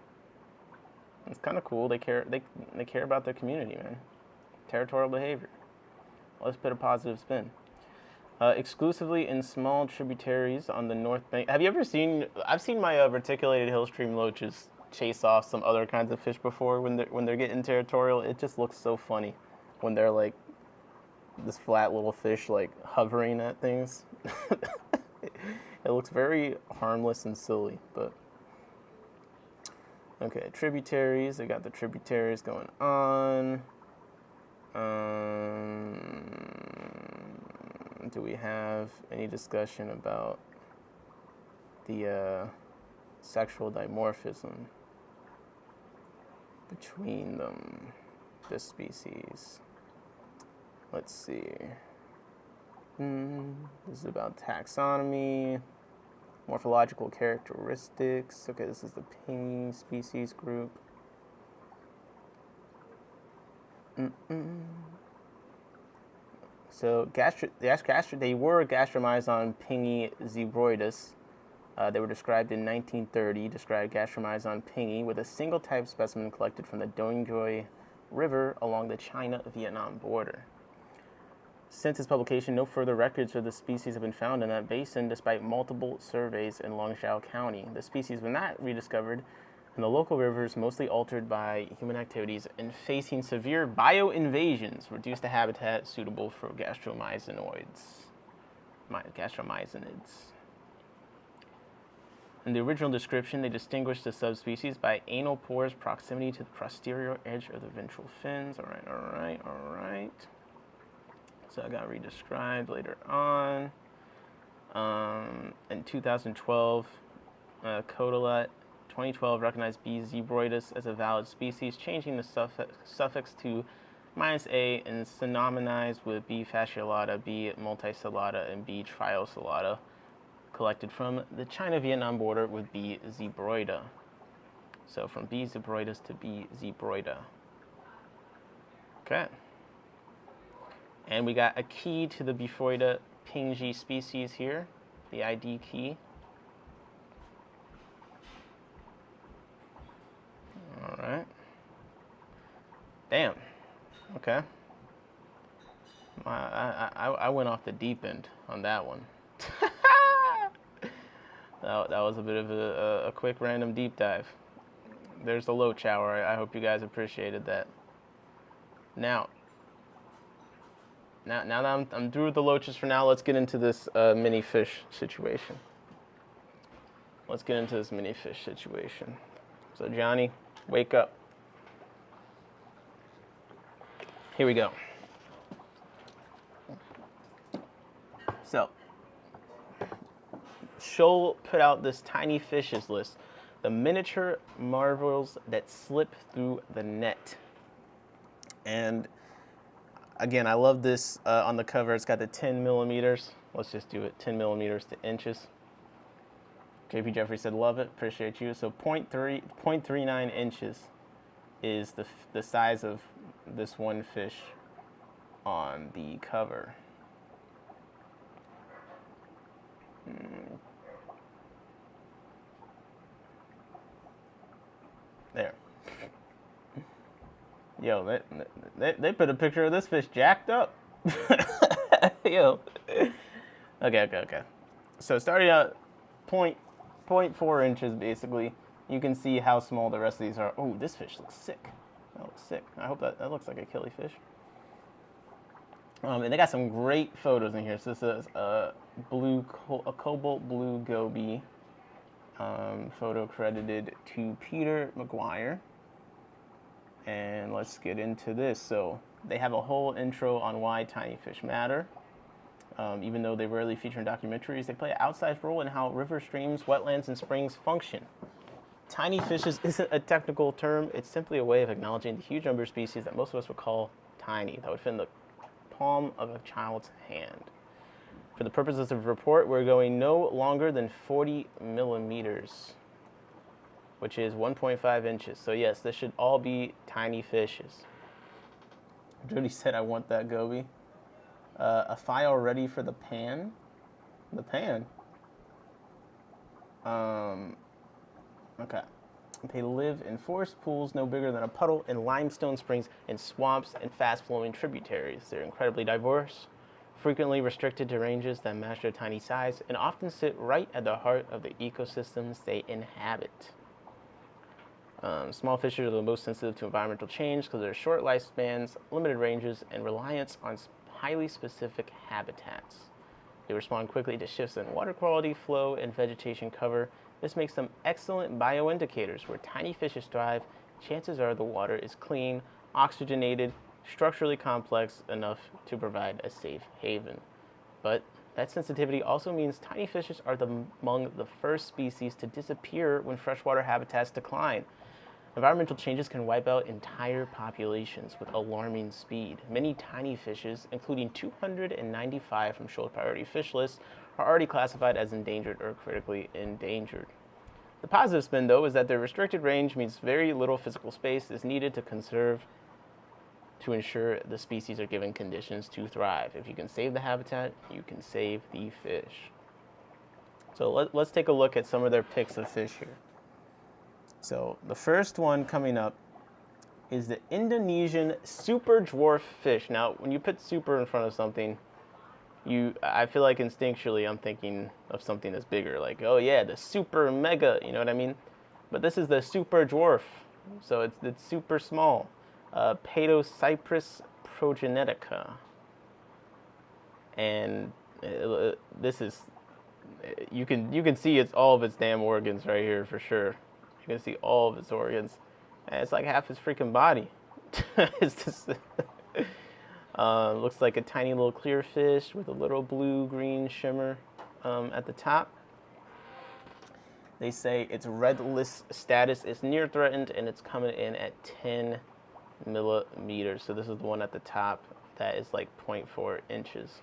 it's kind of cool. They care about their community, man. Territorial behavior. Let's put a positive spin. Exclusively in small tributaries on the north bank. Have you ever seen? I've seen my reticulated hill stream loaches chase off some other kinds of fish before when they're getting territorial. It just looks so funny when they're like this flat little fish like hovering at things. It looks very harmless and silly, but okay. Tributaries. I got the tributaries going on. Do we have any discussion about the sexual dimorphism between them, this species? Let's see. This is about taxonomy, morphological characteristics. Okay, this is the pingy species group. So they were Gastromyzon pingy zebroidus. They were described in 1930. Described Gastromyzon pingy with a single type specimen collected from the Dongjuoi River along the China-Vietnam border. Since its publication, no further records of the species have been found in that basin, despite multiple surveys in Longzhou County. The species was not rediscovered, and the local rivers, mostly altered by human activities and facing severe bioinvasions, reduced the habitat suitable for gastromyzonids. In the original description, they distinguished the subspecies by anal pores proximity to the posterior edge of the ventral fins. All right. So I got redescribed later on. In 2012, Codalet 2012 recognized B. zebroidus as a valid species, changing the suffix to -a and synonymized with B. fasciolata, B. multicellata, and B. triocellata, collected from the China-Vietnam border with B. zebroida. So from B. zebroidus to B. zebroida. Okay. And we got a key to the Befordia pingy species here, the ID key. All right. Damn. Okay. I went off the deep end on that one. that was a bit of a quick random deep dive. There's the loach hour. I hope you guys appreciated that. Now that I'm through with the loaches for now, let's get into this mini fish situation. So Johnny, wake up. Here we go. So, SHOAL put out this tiny fishes list. the miniature marvels that slip through the net. And again, I love this on the cover. It's got the 10 millimeters. Let's just do it, 10 millimeters to inches. JP Jeffrey said, love it, appreciate you. So 0.39 inches is the size of this one fish on the cover. There. Yo, they put a picture of this fish jacked up. Yo. Okay. So starting out 0.4 inches basically. You can see how small the rest of these are. Oh, this fish looks sick. That looks sick. I hope that looks like a killifish. And they got some great photos in here. So this is a cobalt blue goby. Photo credited to Peter McGuire. And let's get into this. So they have a whole intro on why tiny fish matter. Even though they rarely feature in documentaries, they play an outsized role in how rivers, streams, wetlands, and springs function. Tiny fishes isn't a technical term. It's simply a way of acknowledging the huge number of species that most of us would call tiny, that would fit in the palm of a child's hand. For the purposes of the report, we're going no longer than 40 millimeters, which is 1.5 inches. So yes, this should all be tiny fishes. Jody said, I want that goby. A file ready for the pan. The pan. Okay. They live in forest pools no bigger than a puddle, in limestone springs, in swamps, and fast-flowing tributaries. They're incredibly diverse, frequently restricted to ranges that match their tiny size, and often sit right at the heart of the ecosystems they inhabit. Small fishes are the most sensitive to environmental change because of their short lifespans, limited ranges, and reliance on highly specific habitats. They respond quickly to shifts in water quality, flow, and vegetation cover. This makes them excellent bioindicators. Where tiny fishes thrive, chances are the water is clean, oxygenated, structurally complex enough to provide a safe haven. But that sensitivity also means tiny fishes are among the first species to disappear when freshwater habitats decline. Environmental changes can wipe out entire populations with alarming speed. Many tiny fishes, including 295 from SHOAL priority fish lists, are already classified as endangered or critically endangered. The positive spin, though, is that their restricted range means very little physical space is needed to ensure the species are given conditions to thrive. If you can save the habitat, you can save the fish. So let's take a look at some of their picks of fish here. So the first one coming up is the Indonesian super dwarf fish. Now, when you put super in front of something, I feel like instinctually I'm thinking of something that's bigger, like, oh yeah, the super mega, you know what I mean? But this is the super dwarf, so it's super small. Paedocyprus progenetica. And this is, you can see it's all of its damn organs right here for sure. You can see all of its organs. And it's like half his freaking body. It's just, looks like a tiny little clear fish with a little blue-green shimmer at the top. They say its red list status is near threatened, and it's coming in at 10 millimeters. So this is the one at the top that is like 0.4 inches.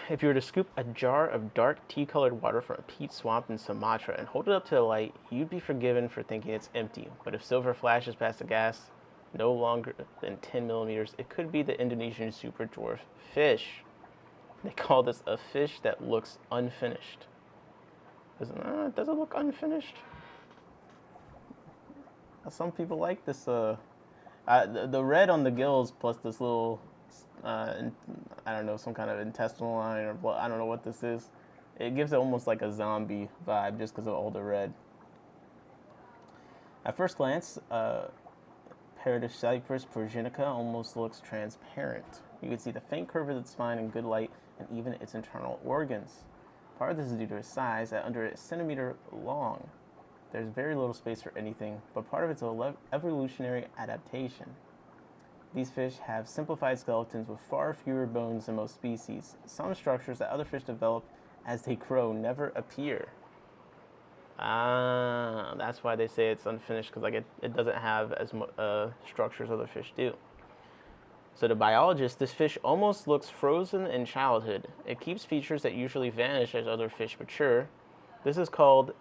If you were to scoop a jar of dark tea-colored water from a peat swamp in Sumatra and hold it up to the light, you'd be forgiven for thinking it's empty. But if silver flashes past the gas, no longer than 10 millimeters, it could be the Indonesian super dwarf fish. They call this a fish that looks unfinished. Does it look unfinished? Some people like this. The red on the gills plus this little, I don't know, some kind of intestinal line or I don't know what this is. It gives it almost like a zombie vibe just because of all the red. At first glance, Paedocyprus progenetica almost looks transparent. You can see the faint curve of its spine in good light and even its internal organs. Part of this is due to its size, at under a centimeter long. There's very little space for anything, but part of it's evolutionary adaptation. These fish have simplified skeletons with far fewer bones than most species. Some structures that other fish develop as they grow never appear. Ah, that's why they say it's unfinished, because like it doesn't have as much structure as other fish do. So to biologists, this fish almost looks frozen in childhood. It keeps features that usually vanish as other fish mature. This is called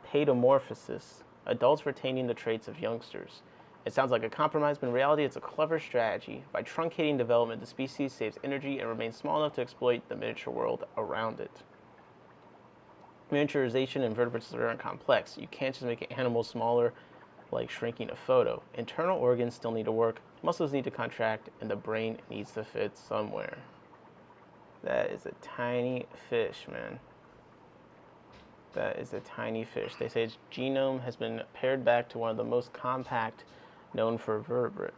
paedomorphosis, adults retaining the traits of youngsters. It sounds like a compromise, but in reality, it's a clever strategy. By truncating development, the species saves energy and remains small enough to exploit the miniature world around it. Miniaturization in vertebrates is very complex. You can't just make an animal smaller like shrinking a photo. Internal organs still need to work, muscles need to contract, and the brain needs to fit somewhere. That is a tiny fish, man. That is a tiny fish. They say its genome has been paired back to one of the most compact known for a vertebrate.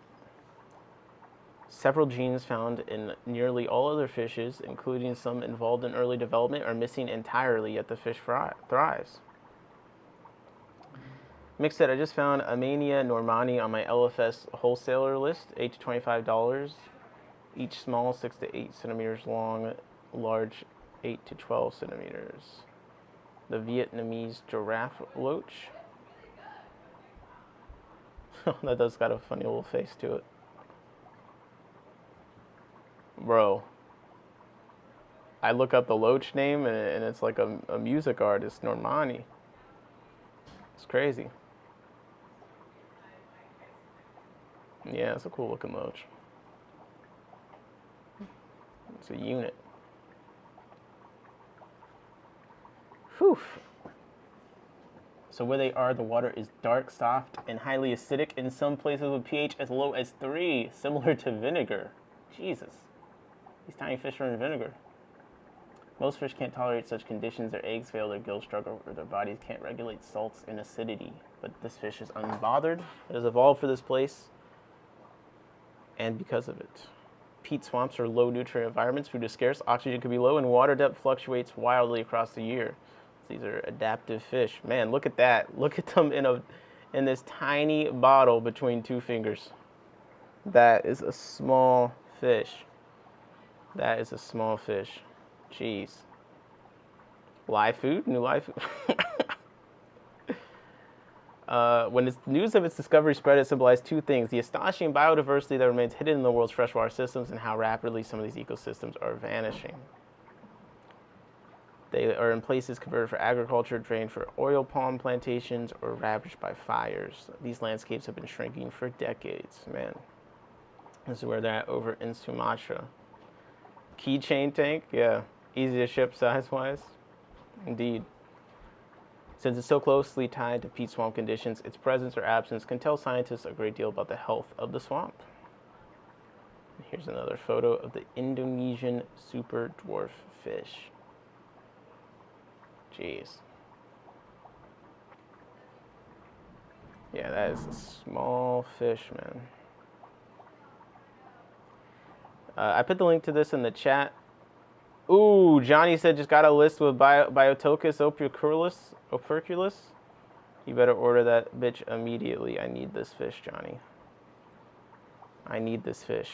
Several genes found in nearly all other fishes, including some involved in early development, are missing entirely, yet the fish thrives. Mick said, I just found Amania normani on my LFS wholesaler list, $8 to $25, each small, 6 to 8 centimeters long, large, 8 to 12 centimeters. The Vietnamese giraffe loach. That does got a funny little face to it. Bro, I look up the loach name and it's like a music artist, Normani. It's crazy. Yeah, it's a cool looking loach. It's a unit. Whew. So where they are, the water is dark, soft, and highly acidic. In some places with pH as low as 3, similar to vinegar. Jesus. These tiny fish are in vinegar. Most fish can't tolerate such conditions. Their eggs fail, their gills struggle, or their bodies can't regulate salts and acidity. But this fish is unbothered. It has evolved for this place, and because of it. Peat swamps are low nutrient environments. Food is scarce, oxygen can be low, and water depth fluctuates wildly across the year. So these are adaptive fish. Man, look at that. Look at them in this tiny bottle between 2 fingers. That is a small fish. That is a small fish. Jeez. Live food? New live food? When the news of its discovery spread, it symbolized 2 things: the astonishing biodiversity that remains hidden in the world's freshwater systems and how rapidly some of these ecosystems are vanishing. They are in places converted for agriculture, drained for oil palm plantations, or ravaged by fires. These landscapes have been shrinking for decades. Man, this is where they're at over in Sumatra. Keychain tank, yeah, easy to ship size-wise. Indeed. Since it's so closely tied to peat swamp conditions, its presence or absence can tell scientists a great deal about the health of the swamp. Here's another photo of the Indonesian super dwarf fish. Jeez. Yeah, that is a small fish, man. I put the link to this in the chat. Ooh, Johnny said just got a list with Biotochus operculus. You better order that bitch immediately. I need this fish, Johnny. I need this fish.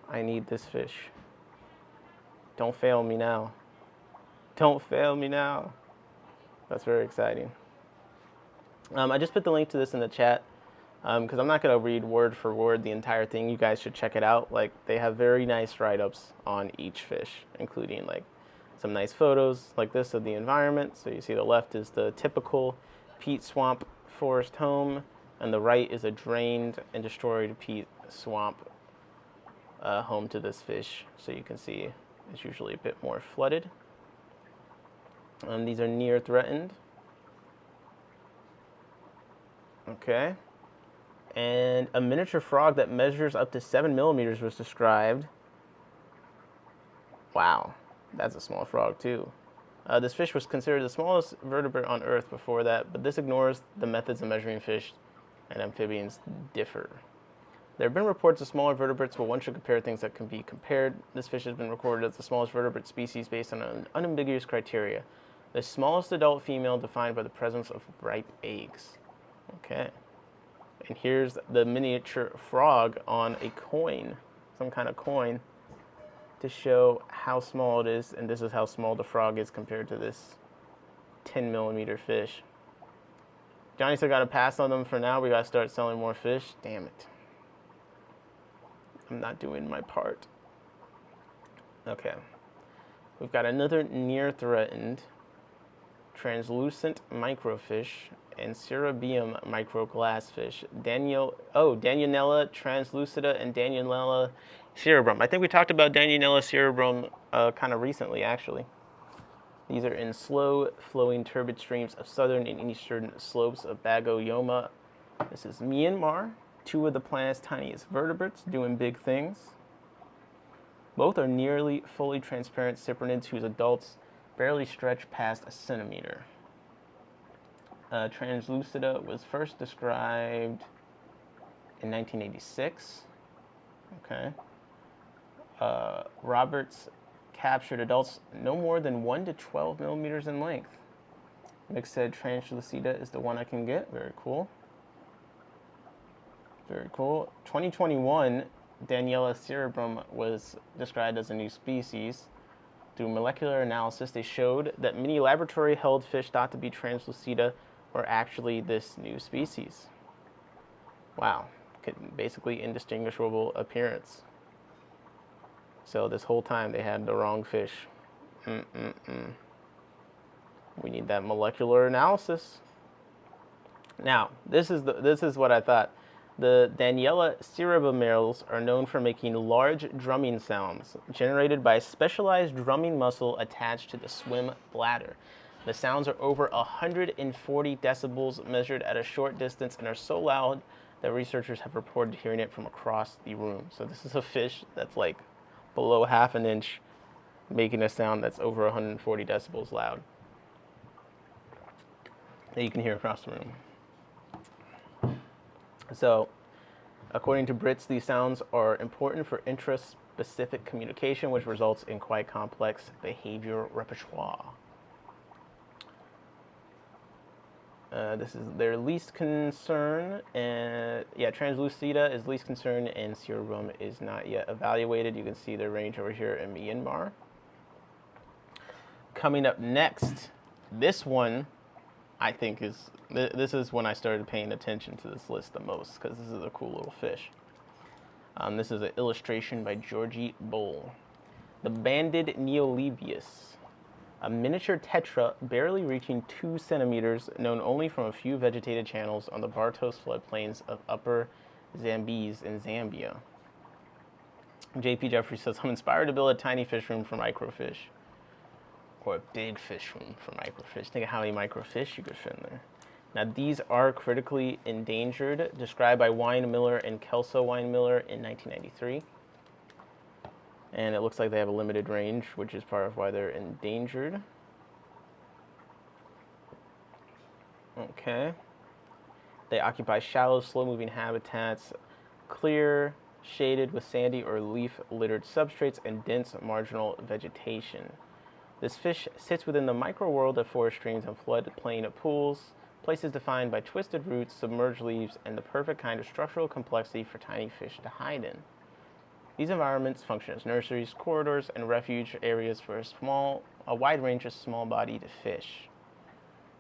I need this fish. Don't fail me now. Don't fail me now. That's very exciting. I just put the link to this in the chat because I'm not going to read word for word the entire thing. You guys should check it out. Like, they have very nice write-ups on each fish, including like some nice photos like this of the environment. So you see the left is the typical peat swamp forest home, and the right is a drained and destroyed peat swamp home to this fish. So you can see it's usually a bit more flooded. These are near threatened. Okay. And a miniature frog that measures up to 7 millimeters was described. Wow, that's a small frog too. This fish was considered the smallest vertebrate on Earth before that, but this ignores the methods of measuring fish, and amphibians differ. There have been reports of smaller vertebrates, but one should compare things that can be compared. This fish has been recorded as the smallest vertebrate species based on an unambiguous criteria. The smallest adult female defined by the presence of ripe eggs. Okay. And here's the miniature frog on a coin, some kind of coin, to show how small it is. And this is how small the frog is compared to this 10 millimeter fish. Johnny still got to pass on them for now. We got to start selling more fish. Damn it. I'm not doing my part. Okay. We've got another near threatened translucent microfish and Cerebium microglassfish. Danionella translucida and Danionella cerebrum. I think we talked about Danionella cerebrum kind of recently, actually. These are in slow-flowing turbid streams of southern and eastern slopes of Bagoyoma. This is Myanmar. Two of the planet's tiniest vertebrates doing big things. Both are nearly fully transparent cyprinids whose adults barely stretch past a centimeter. Translucida was first described in 1986. Okay. Roberts captured adults no more than 1 to 12 millimeters in length. Mick said Translucida is the one I can get. Very cool. Very cool. 2021, Daniella cerebrum was described as a new species. Through molecular analysis, they showed that many laboratory-held fish thought to be Translucida were actually this new species. Wow. Basically indistinguishable appearance. So this whole time they had the wrong fish. We need that molecular analysis. Now, this is what I thought. The Daniella cerebrum males are known for making large drumming sounds generated by a specialized drumming muscle attached to the swim bladder. The sounds are over 140 decibels measured at a short distance and are so loud that researchers have reported hearing it from across the room. So this is a fish that's like below half an inch making a sound that's over 140 decibels loud that you can hear across the room. So, according to Brits, these sounds are important for intraspecific communication, which results in quite complex behavior repertoire. This is their least concern, and Translucida is least concern, and Cerebrum is not yet evaluated. You can see their range over here in Myanmar. Coming up next, this one, I think this is when I started paying attention to this list the most, because this is a cool little fish. This is an illustration by Georgie Bowl. The banded Neolibius, a miniature tetra barely reaching 2 centimeters, known only from a few vegetated channels on the Bartos floodplains of Upper Zambeze in Zambia. J.P. Jeffrey says, I'm inspired to build a tiny fish room for microfish. Or a big fish room for microfish. Think of how many microfish you could fit in there. Now, these are critically endangered, described by Wine Miller and Kelso Wine Miller in 1993. And it looks like they have a limited range, which is part of why they're endangered. Okay. They occupy shallow, slow-moving habitats, clear, shaded with sandy or leaf-littered substrates and dense marginal vegetation. This fish sits within the micro-world of forest streams and floodplain pools, places defined by twisted roots, submerged leaves, and the perfect kind of structural complexity for tiny fish to hide in. These environments function as nurseries, corridors, and refuge areas for a wide range of small-bodied fish.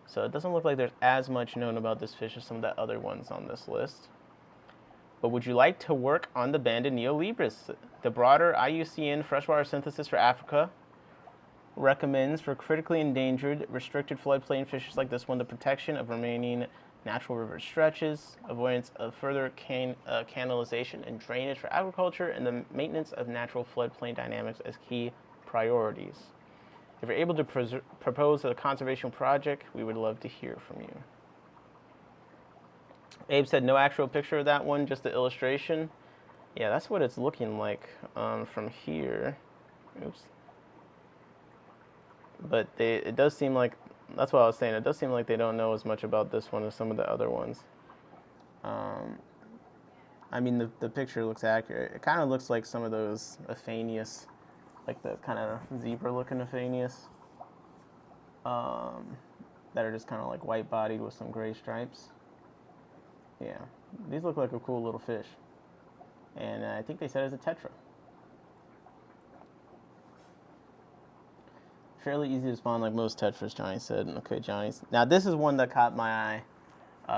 So it doesn't look like there's as much known about this fish as some of the other ones on this list. But would you like to work on the banded Neolibris? The broader IUCN Freshwater Synthesis for Africa recommends for critically endangered, restricted floodplain fishes like this one the protection of remaining natural river stretches, avoidance of further canalization and drainage for agriculture, and the maintenance of natural floodplain dynamics as key priorities. If you're able to propose a conservation project, we would love to hear from you. Abe said no actual picture of that one, just the illustration. Yeah, that's what it's looking like from here. Oops. But it does seem like, that's what I was saying, it does seem like they don't know as much about this one as some of the other ones. I mean, the picture looks accurate. It kind of looks like some of those Aphanius, like the kind of zebra-looking Aphanius, that are just kind of like white-bodied with some gray stripes. Yeah, these look like a cool little fish. And I think they said it's a tetra. Fairly easy to spawn like most Tetris, Johnny said. Okay, Johnny. Now this is one that caught my eye.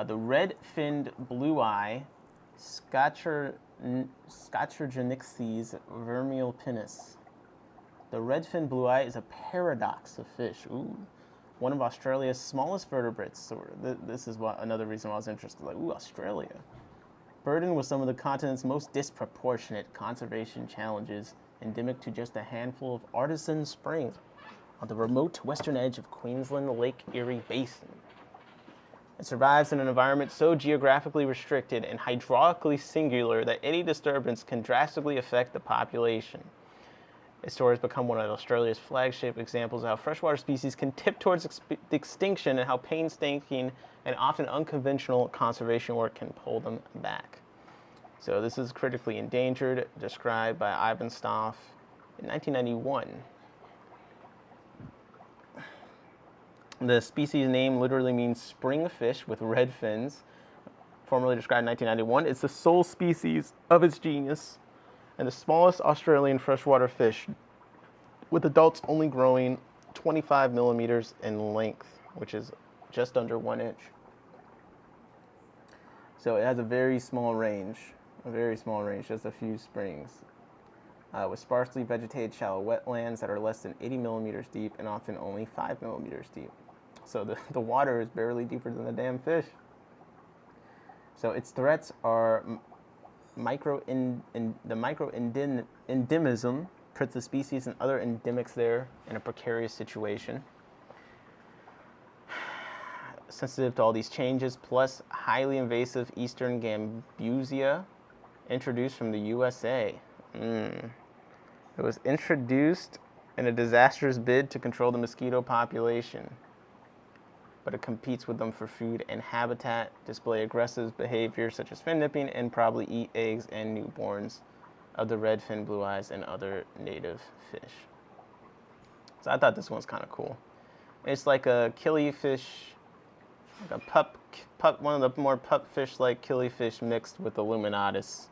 The red-finned blue eye, Scotchergenixes vermeilpinus. The red-finned blue eye is a paradox of fish. Ooh. One of Australia's smallest vertebrates. So this is another reason why I was interested. Like, ooh, Australia. Burdened with some of the continent's most disproportionate conservation challenges, endemic to just a handful of artisan springs on the remote western edge of Queensland Lake Erie Basin. It survives in an environment so geographically restricted and hydraulically singular that any disturbance can drastically affect the population. Its story has become one of Australia's flagship examples of how freshwater species can tip towards extinction and how painstaking and often unconventional conservation work can pull them back. So this is critically endangered, described by Ivan Stoff in 1991. The species name literally means spring fish with red fins. Formerly described in 1991, it's the sole species of its genus and the smallest Australian freshwater fish, with adults only growing 25 millimeters in length, which is just under 1 inch. So it has a very small range, just a few springs, with sparsely vegetated shallow wetlands that are less than 80 millimeters deep and often only 5 millimeters deep. So the water is barely deeper than the damn fish. So its threats are microendemism, puts the species and other endemics there in a precarious situation. Sensitive to all these changes, plus highly invasive eastern gambusia, introduced from the USA. It was introduced in a disastrous bid to control the mosquito population, but it competes with them for food and habitat, display aggressive behavior such as fin nipping, and probably eat eggs and newborns of the red fin blue eyes and other native fish. So I thought this one's kind of cool. It's like a killifish, like a pup, one of the more pup fish like killifish mixed with the Illuminatus.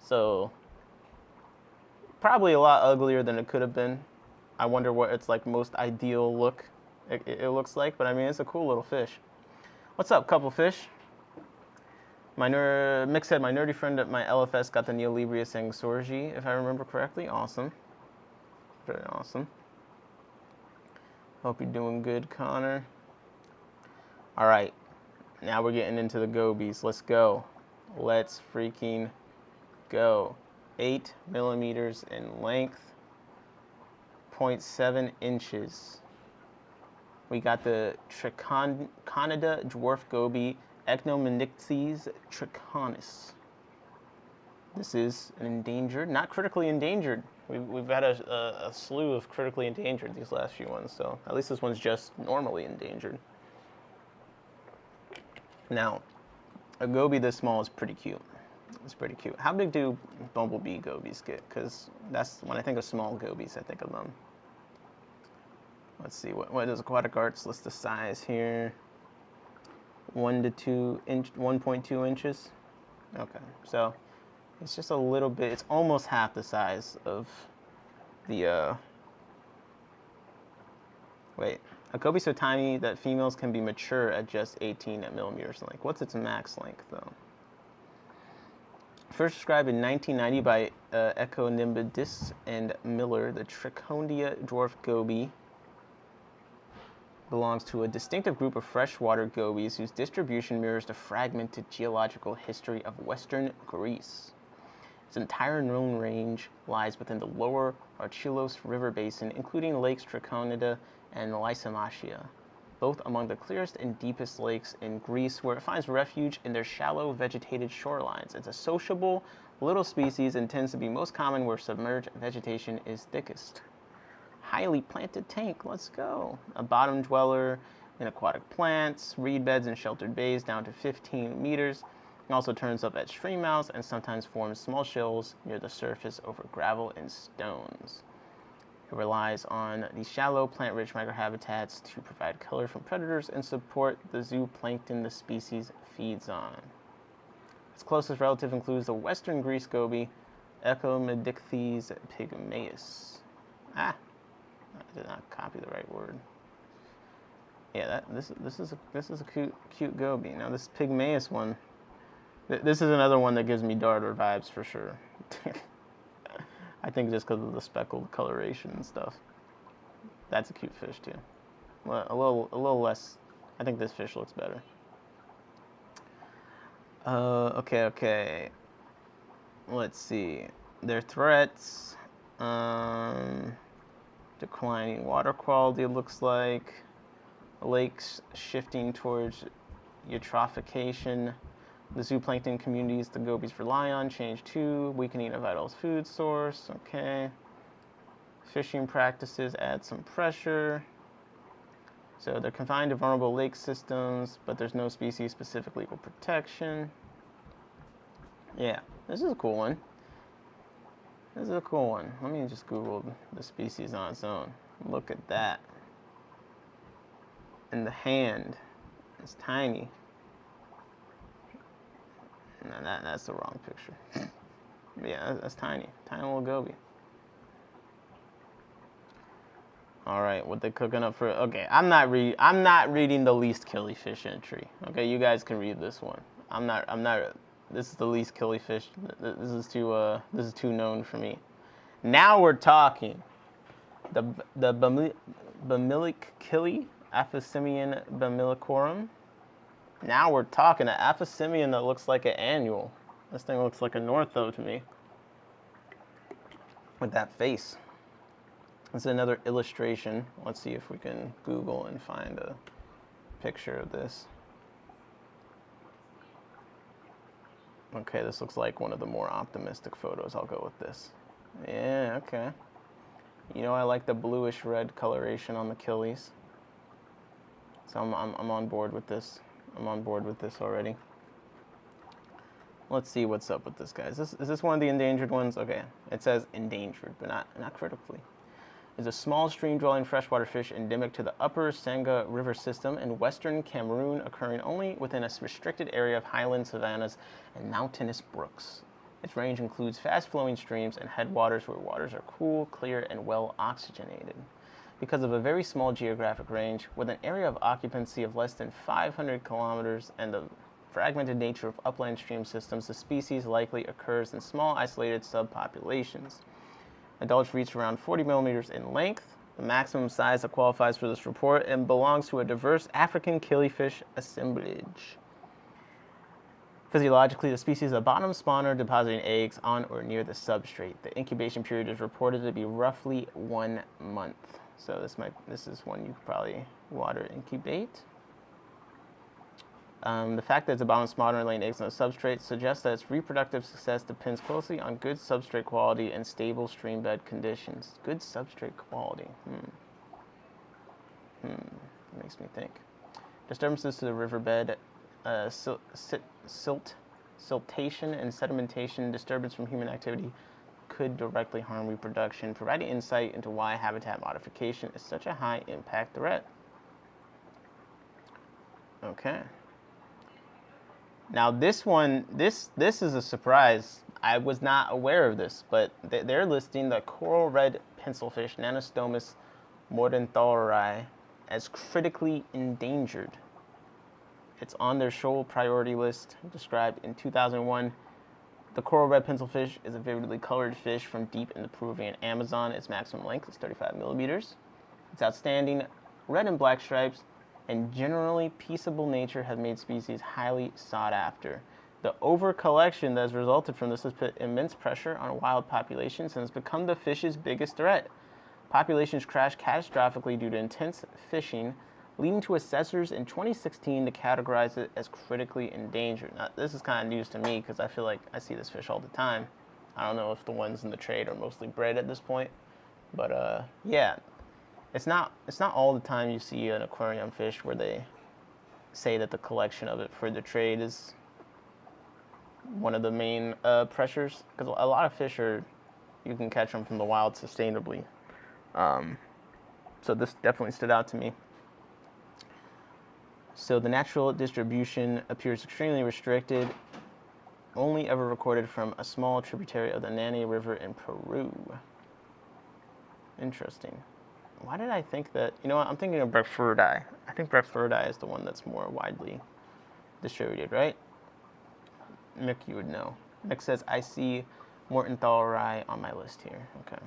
So probably a lot uglier than it could have been. I wonder what its like most ideal look it looks like, but I mean, it's a cool little fish. What's up, couple fish? Mick said, my nerdy friend at my LFS got the Neolibria sangsorgi, if I remember correctly. Awesome. Very awesome. Hope you're doing good, Connor. All right. Now we're getting into the gobies. Let's go. Let's freaking go. 8 millimeters in length. 0.7 inches. We got the Triconida dwarf goby, Ecnomendixes triconis. This is an endangered, not critically endangered. We've had a slew of critically endangered these last few ones, so at least this one's just normally endangered. Now, a goby this small is pretty cute. It's pretty cute. How big do bumblebee gobies get? Because that's when I think of small gobies, I think of them. Let's see, what does Aquatic Arts list the size here? 1.2 inches. Okay, so it's just a little bit. It's almost half the size of the. Wait, a goby so tiny that females can be mature at just 18 millimeters in length. What's its max length though? First described in 1990 by Echonimbidis and Miller, the Tricondia dwarf goby belongs to a distinctive group of freshwater gobies whose distribution mirrors the fragmented geological history of western Greece. Its entire known range lies within the lower Archelos River basin, including lakes Triconida and Lysimachia, both among the clearest and deepest lakes in Greece, where it finds refuge in their shallow vegetated shorelines. It's a sociable little species and tends to be most common where submerged vegetation is thickest. Highly planted tank, let's go. A bottom dweller in aquatic plants, reed beds and sheltered bays down to 15 meters. It also turns up at stream mouths and sometimes forms small shells near the surface over gravel and stones. It relies on the shallow plant-rich microhabitats to provide color from predators and support the zooplankton the species feeds on. Its closest relative includes the western Greece goby, Echomedicthes pygmaeus. I did not copy the right word. Yeah, this is a cute goby. Now this pygmaeus one, this is another one that gives me darter vibes for sure. I think just because of the speckled coloration and stuff. That's a cute fish too. Well, a little less. I think this fish looks better. Okay. Let's see. Their threats. Declining water quality, it looks like. Lakes shifting towards eutrophication. The zooplankton communities the gobies rely on change too. Weakening a vital food source. Okay. Fishing practices add some pressure. So they're confined to vulnerable lake systems, but there's no species-specific legal protection. Yeah, this is a cool one. This is a cool one. Let me just Google the species on its own. Look at that. And the hand is tiny. No, that's the wrong picture. Yeah, that's tiny. Tiny little goby. All right, what they cooking up for? Okay, I'm not reading the least killifish entry. Okay, you guys can read this one. I'm not. This is the least killifish. This is too known for me. Now we're talking. The Bamilic killi, Aphysimian bamilicorum. Now we're talking an Aphysimian that looks like an annual. This thing looks like a Northo to me. With that face. This is another illustration. Let's see if we can Google and find a picture of this. Okay, this looks like one of the more optimistic photos. I'll go with this. Yeah, okay. You know, I like the bluish red coloration on the killies. So I'm on board with this. I'm on board with this already. Let's see what's up with this guy. Is this one of the endangered ones? Okay, it says endangered, but not critically. Is a small stream-dwelling freshwater fish endemic to the upper Sangha River system in western Cameroon, occurring only within a restricted area of highland savannas and mountainous brooks. Its range includes fast-flowing streams and headwaters where waters are cool, clear, and well oxygenated. Because of a very small geographic range, with an area of occupancy of less than 500 kilometers and the fragmented nature of upland stream systems, the species likely occurs in small, isolated subpopulations. Adults reach around 40 millimeters in length, the maximum size that qualifies for this report, and belongs to a diverse African killifish assemblage. Physiologically, the species is a bottom spawner depositing eggs on or near the substrate. The incubation period is reported to be roughly 1 month. So this is one you could probably water incubate. The fact that it's a bottom spawner laying eggs on a substrate suggests that its reproductive success depends closely on good substrate quality and stable stream bed conditions. Good substrate quality. Makes me think. Disturbances to the riverbed, siltation and sedimentation, disturbance from human activity could directly harm reproduction, providing insight into why habitat modification is such a high impact threat. Okay. Now this one, this is a surprise. I was not aware of this, but they're listing the coral red pencilfish, Nanostomus mordenthori, as critically endangered. It's on their SHOAL priority list, described in 2001. The coral red pencilfish is a vividly colored fish from deep in the Peruvian Amazon. Its maximum length is 35 millimeters. Its outstanding red and black stripes and generally peaceable nature have made species highly sought after. The over-collection that has resulted from this has put immense pressure on wild populations and has become the fish's biggest threat. Populations crashed catastrophically due to intense fishing, leading to assessors in 2016 to categorize it as critically endangered. Now, this is kind of news to me because I feel like I see this fish all the time. I don't know if the ones in the trade are mostly bred at this point, but yeah. It's not all the time you see an aquarium fish where they say that the collection of it for the trade is one of the main pressures, because a lot of fish you can catch them from the wild sustainably. So this definitely stood out to me. So the natural distribution appears extremely restricted, only ever recorded from a small tributary of the Nani River in Peru. Interesting. Why did I think that? You know what? I'm thinking of Brachypteridae. I think Brachypteridae is the one that's more widely distributed, right? Mick, you would know. Mick says, I see Mortenthaleri on my list here. Okay.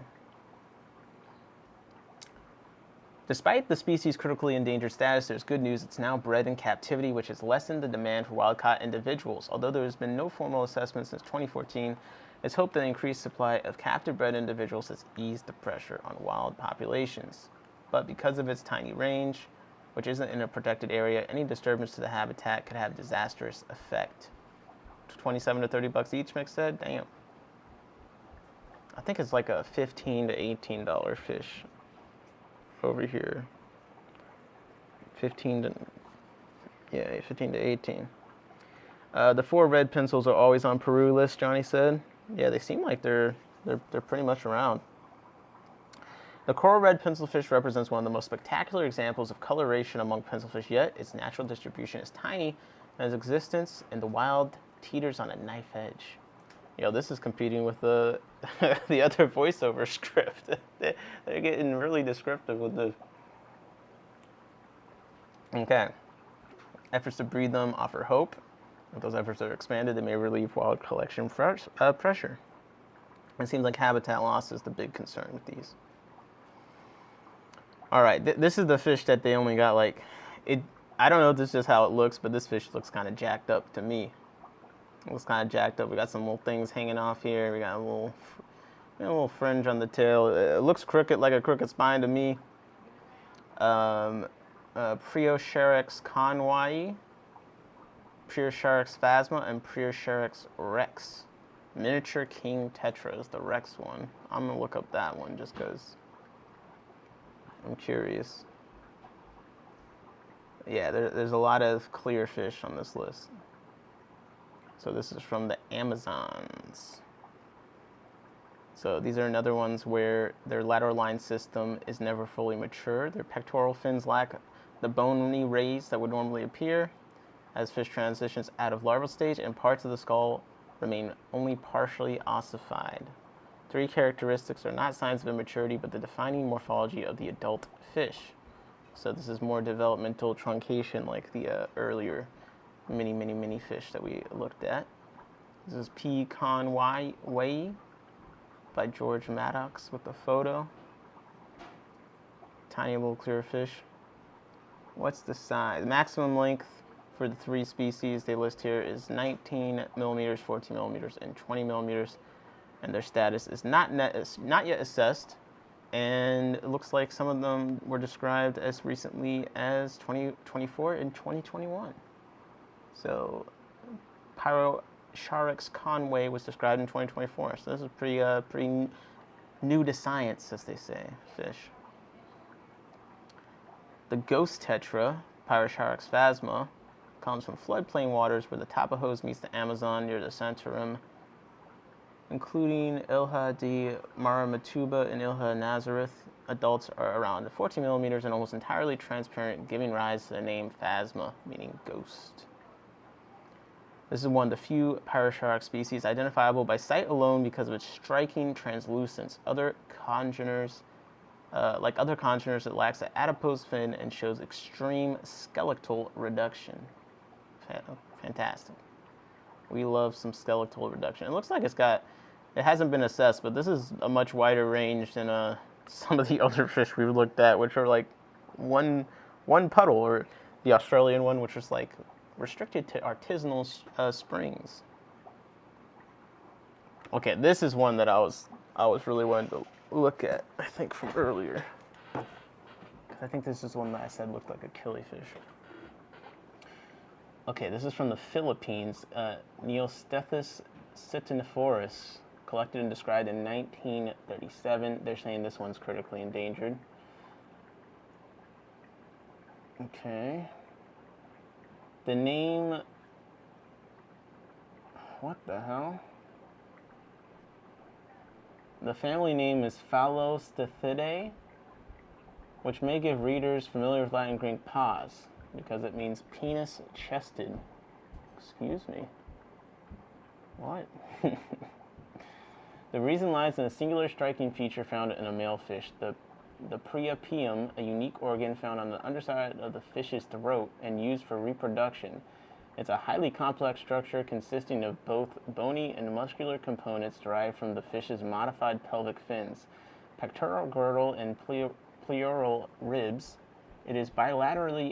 Despite the species' critically endangered status, there's good news. It's now bred in captivity, which has lessened the demand for wild-caught individuals. Although there has been no formal assessment since 2014, it's hoped that an increased supply of captive-bred individuals has eased the pressure on wild populations. But because of its tiny range, which isn't in a protected area, any disturbance to the habitat could have disastrous effect. 27 to 30 bucks each, Mick said? Damn. I think it's like a $15 to $18 fish over here. 15 to 18. The 4 red pencils are always on Peru list, Johnny said. Yeah, they seem like they're pretty much around. The coral red pencilfish represents one of the most spectacular examples of coloration among pencilfish, yet its natural distribution is tiny, and its existence in the wild teeters on a knife edge. This is competing with the the other voiceover script. They're getting really descriptive with this. Okay. Efforts to breed them offer hope. If those efforts are expanded, they may relieve wild collection pressure. It seems like habitat loss is the big concern with these. All right, this is the fish that they only got like it. I don't know if this is just how it looks, but this fish looks kind of jacked up to me. It looks kind of jacked up. We got some little things hanging off here. We got a little fringe on the tail. It looks crooked, like a crooked spine to me. Priocharex conwai, Priocharex phasma, and Priocharex rex. Miniature king tetra is the rex one. I'm gonna look up that one just because I'm curious. Yeah, there's a lot of clear fish on this list. So this is from the Amazons. So these are another ones where their lateral line system is never fully mature. Their pectoral fins lack the bony rays that would normally appear as fish transitions out of larval stage, and parts of the skull remain only partially ossified. 3 characteristics are not signs of immaturity, but the defining morphology of the adult fish. So this is more developmental truncation like the earlier mini fish that we looked at. This is P. Conway by George Maddox with the photo. Tiny little clear fish. What's the size? Maximum length for the 3 species they list here is 19 millimeters, 14 millimeters, and 20 millimeters. And their status is not yet assessed. And it looks like some of them were described as recently as 2024 and 2021. So Pyroscharex conway was described in 2024. So this is pretty new to science, as they say, fish. The ghost tetra, Pyroscharex phasma, comes from floodplain waters where the Tapajos meets the Amazon near the Santorum, including Ilha de Maramatuba and Ilha Nazareth. Adults are around 14 millimeters and almost entirely transparent, giving rise to the name phasma, meaning ghost. This is one of the few Pyroscharex species identifiable by sight alone because of its striking translucence. Like other congeners, it lacks an adipose fin and shows extreme skeletal reduction. Fantastic. We love some skeletal reduction. It looks like it hasn't been assessed, but this is a much wider range than some of the other fish we've looked at, which are like one puddle, or the Australian one, which was like restricted to artisanal springs. Okay, this is one that I was really wanting to look at, I think, from earlier. Because I think this is one that I said looked like a killifish. Okay, this is from the Philippines. Neostethus citiniforus, collected and described in 1937. They're saying this one's critically endangered. Okay. The name... What the hell? The family name is Phallosthethidae, which may give readers familiar with Latin Greek pause, because it means penis-chested. Excuse me. What? The reason lies in a singular striking feature found in a male fish, the the priapium, a unique organ found on the underside of the fish's throat and used for reproduction. It's a highly complex structure consisting of both bony and muscular components derived from the fish's modified pelvic fins, pectoral girdle, and pleural ribs. It is a bilaterally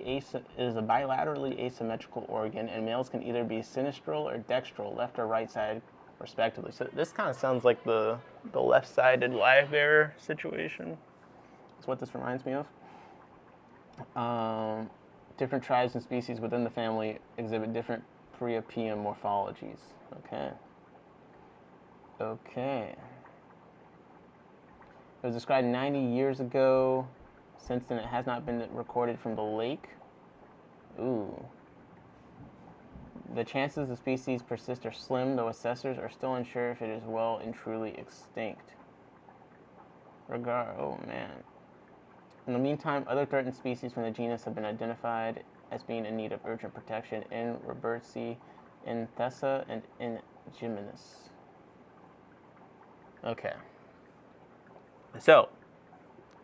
asymmetrical organ, and males can either be sinistral or dextral, left or right side, respectively. So this kind of sounds like the left-sided live bearer situation. That's what this reminds me of. Different tribes and species within the family exhibit different priapium morphologies. Okay. It was described 90 years ago. Since then, it has not been recorded from the lake. Ooh. The chances the species persist are slim, though assessors are still unsure if it is well and truly extinct. Oh man. In the meantime, other threatened species from the genus have been identified as being in need of urgent protection in Robertsi, in Thessa, and in Gymnus. Okay. So,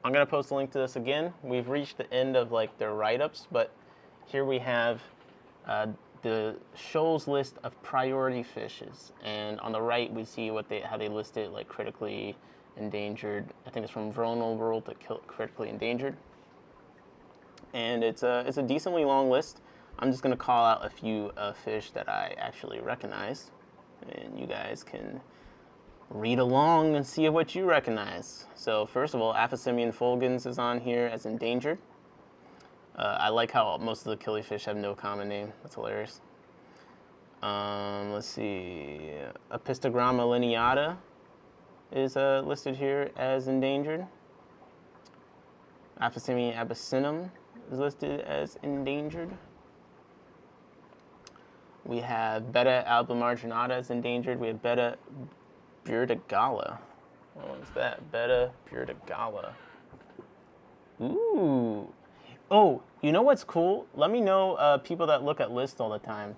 I'm going to post a link to this again. We've reached the end of like their write-ups, but here we have the SHOAL's list of priority fishes. And on the right, we see how they list it, like critically endangered. I think it's from vulnerable to critically endangered. And it's a decently long list. I'm just going to call out a few fish that I actually recognize. And you guys can read along and see what you recognize. So first of all, Aphosemion fulgens is on here as endangered. I like how most of the killifish have no common name. That's hilarious. Let's see. Apistogramma lineata is listed here as endangered. Aphosemion abycinum is listed as endangered. We have Beta albimarginata as endangered. We have Beta burdigala. What was that? Beta burdigala. Ooh. Oh, you know what's cool? Let me know, people that look at lists all the time.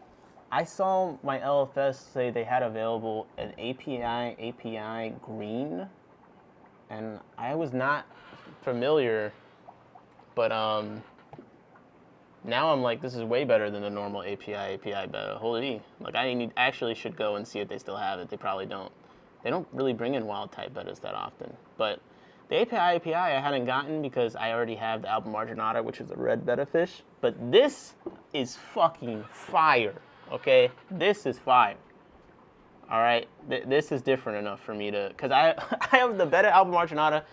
I saw my LFS say they had available an API green, and I was not familiar, but now I'm like, this is way better than the normal API beta. Holy, like I actually should go and see if they still have it. They probably don't. They don't really bring in wild type betas that often, but the API I hadn't gotten because I already have the albimarginata, which is a red betta fish. But this is fucking fire, okay? This is fire. All right? This is different enough for me to... Because I have the betta albimarginata.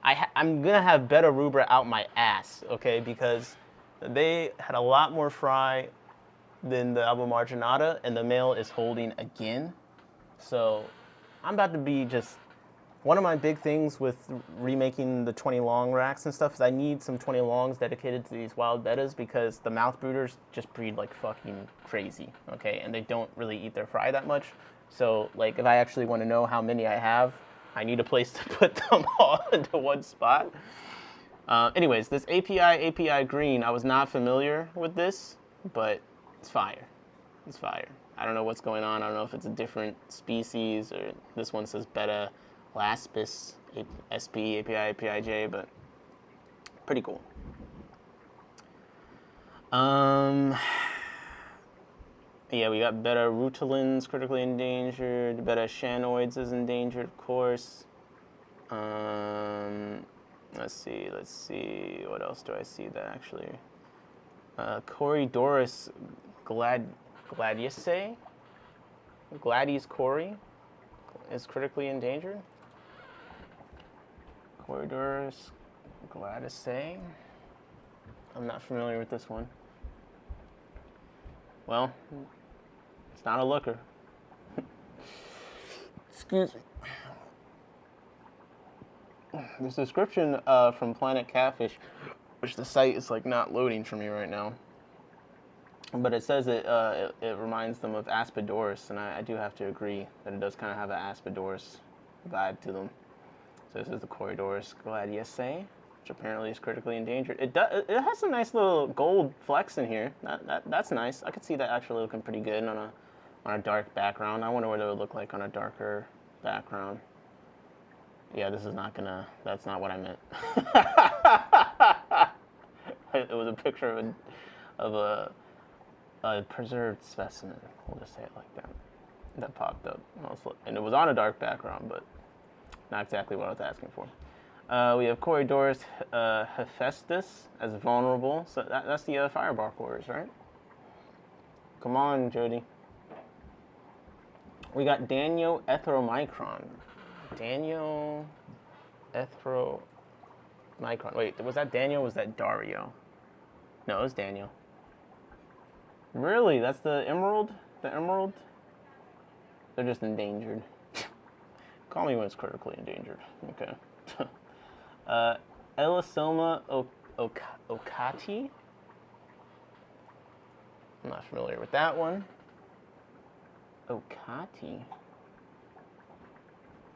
I'm going to have betta rubra out my ass, okay? Because they had a lot more fry than the albimarginata, and the male is holding again. So I'm about to be just... One of my big things with remaking the 20 long racks and stuff is I need some 20 longs dedicated to these wild bettas because the mouth brooders just breed like fucking crazy, okay? And they don't really eat their fry that much. So, like, if I actually want to know how many I have, I need a place to put them all into one spot. Anyways, this API green, I was not familiar with this, but it's fire. It's fire. I don't know what's going on. I don't know if it's a different species or this one says betta Laspis, SP, API, APIJ, but pretty cool. Yeah, we got betta rutilans, critically endangered. Betta shanoids is endangered, of course. Let's see. What else do I see that actually? Corydoris gladiaceae, Gladys cory, is critically endangered. Corydoris gladiaceae. I'm not familiar with this one. Well, it's not a looker. Excuse me. This description from Planet Catfish, which the site is like not loading for me right now, but it says it reminds them of Aspidoris, and I do have to agree that it does kind of have an Aspidoris vibe to them. So this is the Corydoris gladiaceae, which apparently is critically endangered. It has some nice little gold flecks in here. That's nice. I could see that actually looking pretty good on a dark background. I wonder what it would look like on a darker background. Yeah, this is not gonna. That's not what I meant. It was a picture of a preserved specimen. We'll just say it like that. That popped up, and it was on a dark background, but not exactly what I was asking for. We have Corydorus Hephaestus as vulnerable. So that's the fireball chores, right? Come on, Jody. We got Daniel Ethromicron. Daniel Ethromicron. Wait, was that Daniel or was that Dario? No, it was Daniel. Really? That's the emerald? The emerald? They're just endangered. Call me when it's critically endangered. Okay. Elisoma Okati. I'm not familiar with that one. Okati.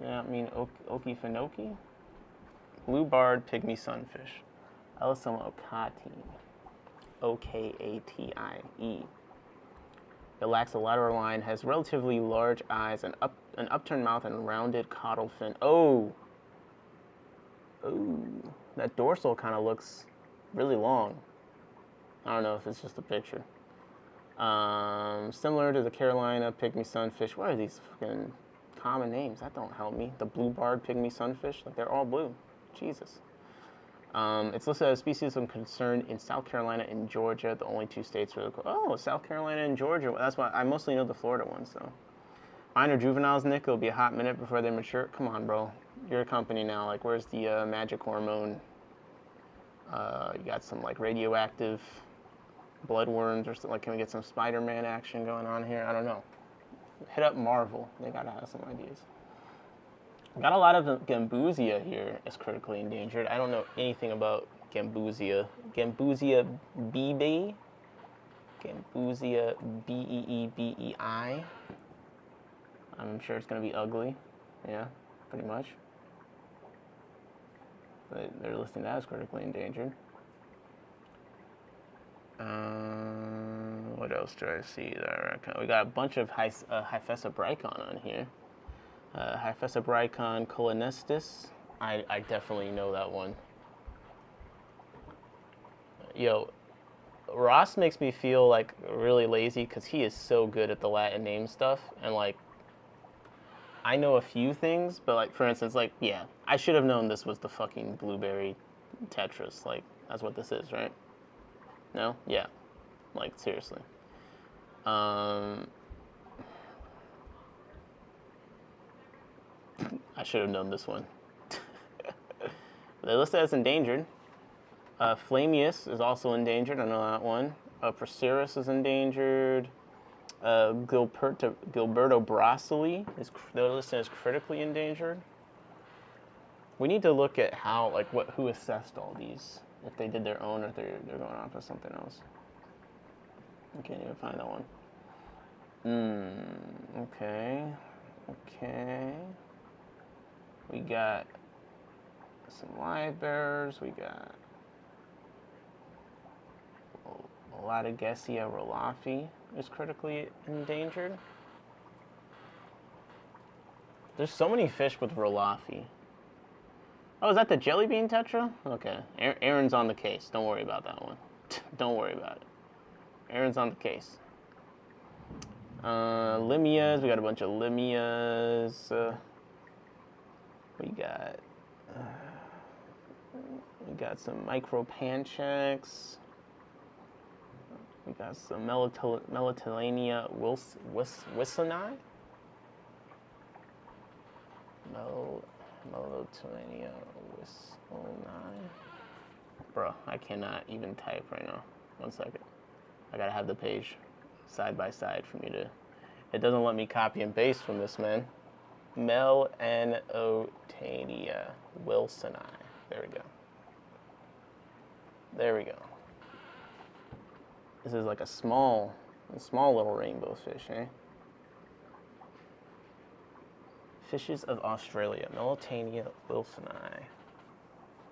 Yeah, I mean Okefenokee. Blue barred pygmy sunfish. Elisoma okati. Okatie. It lacks a lateral line, has relatively large eyes, an upturned mouth, and rounded caudal fin. Oh, that dorsal kind of looks really long. I don't know if it's just a picture. Similar to the Carolina pygmy sunfish. What are these fucking common names? That don't help me. The blue-barred pygmy sunfish, like they're all blue. Jesus. It's listed as a species of concern in South Carolina and Georgia, the only two states where South Carolina and Georgia. That's why I mostly know the Florida ones, though. Minor juveniles, Nick. It'll be a hot minute before they mature. Come on, bro. You're a company now. Like, where's the magic hormone? You got some like radioactive bloodworms or something. Like, can we get some Spider-Man action going on here? I don't know. Hit up Marvel. They gotta have some ideas. Got a lot of Gambusia here as critically endangered. I don't know anything about Gambusia. Gambusia beebei. Gambusia beebei. I'm sure it's going to be ugly. Yeah, pretty much. But they're listing that as critically endangered. What else do I see there? We got a bunch of Hyphesobricon on here. Hyphesobricon colonestis. I definitely know that one. Yo, Ross makes me feel like really lazy because he is so good at the Latin name stuff, and like I know a few things, but like for instance, like yeah, I should have known this was the fucking blueberry tetras. Like that's what this is, right? No? Yeah. Like seriously. I should have known this one. They're listed as endangered. Flamius is also endangered. I know that one. Procerus is endangered. Gilberto Brasili is they're listed as critically endangered. We need to look at how, like, who assessed all these. If they did their own, or if they're going off of something else. I can't even find that one. Okay. We got some live bearers. We got Latagessia rolafi is critically endangered. There's so many fish with rolafi. Oh, is that the jelly bean tetra? Okay. Aaron's on the case. Don't worry about that one. Don't worry about it. Aaron's on the case. Limias. We got a bunch of limias. We got some micropanchecs. We got some Melitellania wilsoni. Melitellania wilsoni. Bro, I cannot even type right now. 1 second. I gotta have the page side by side for me to. It doesn't let me copy and paste from this, man. Melitellania wilsoni. There we go. There we go. This is like a small little rainbow fish, eh? Fishes of Australia, Melitellania wilsoni.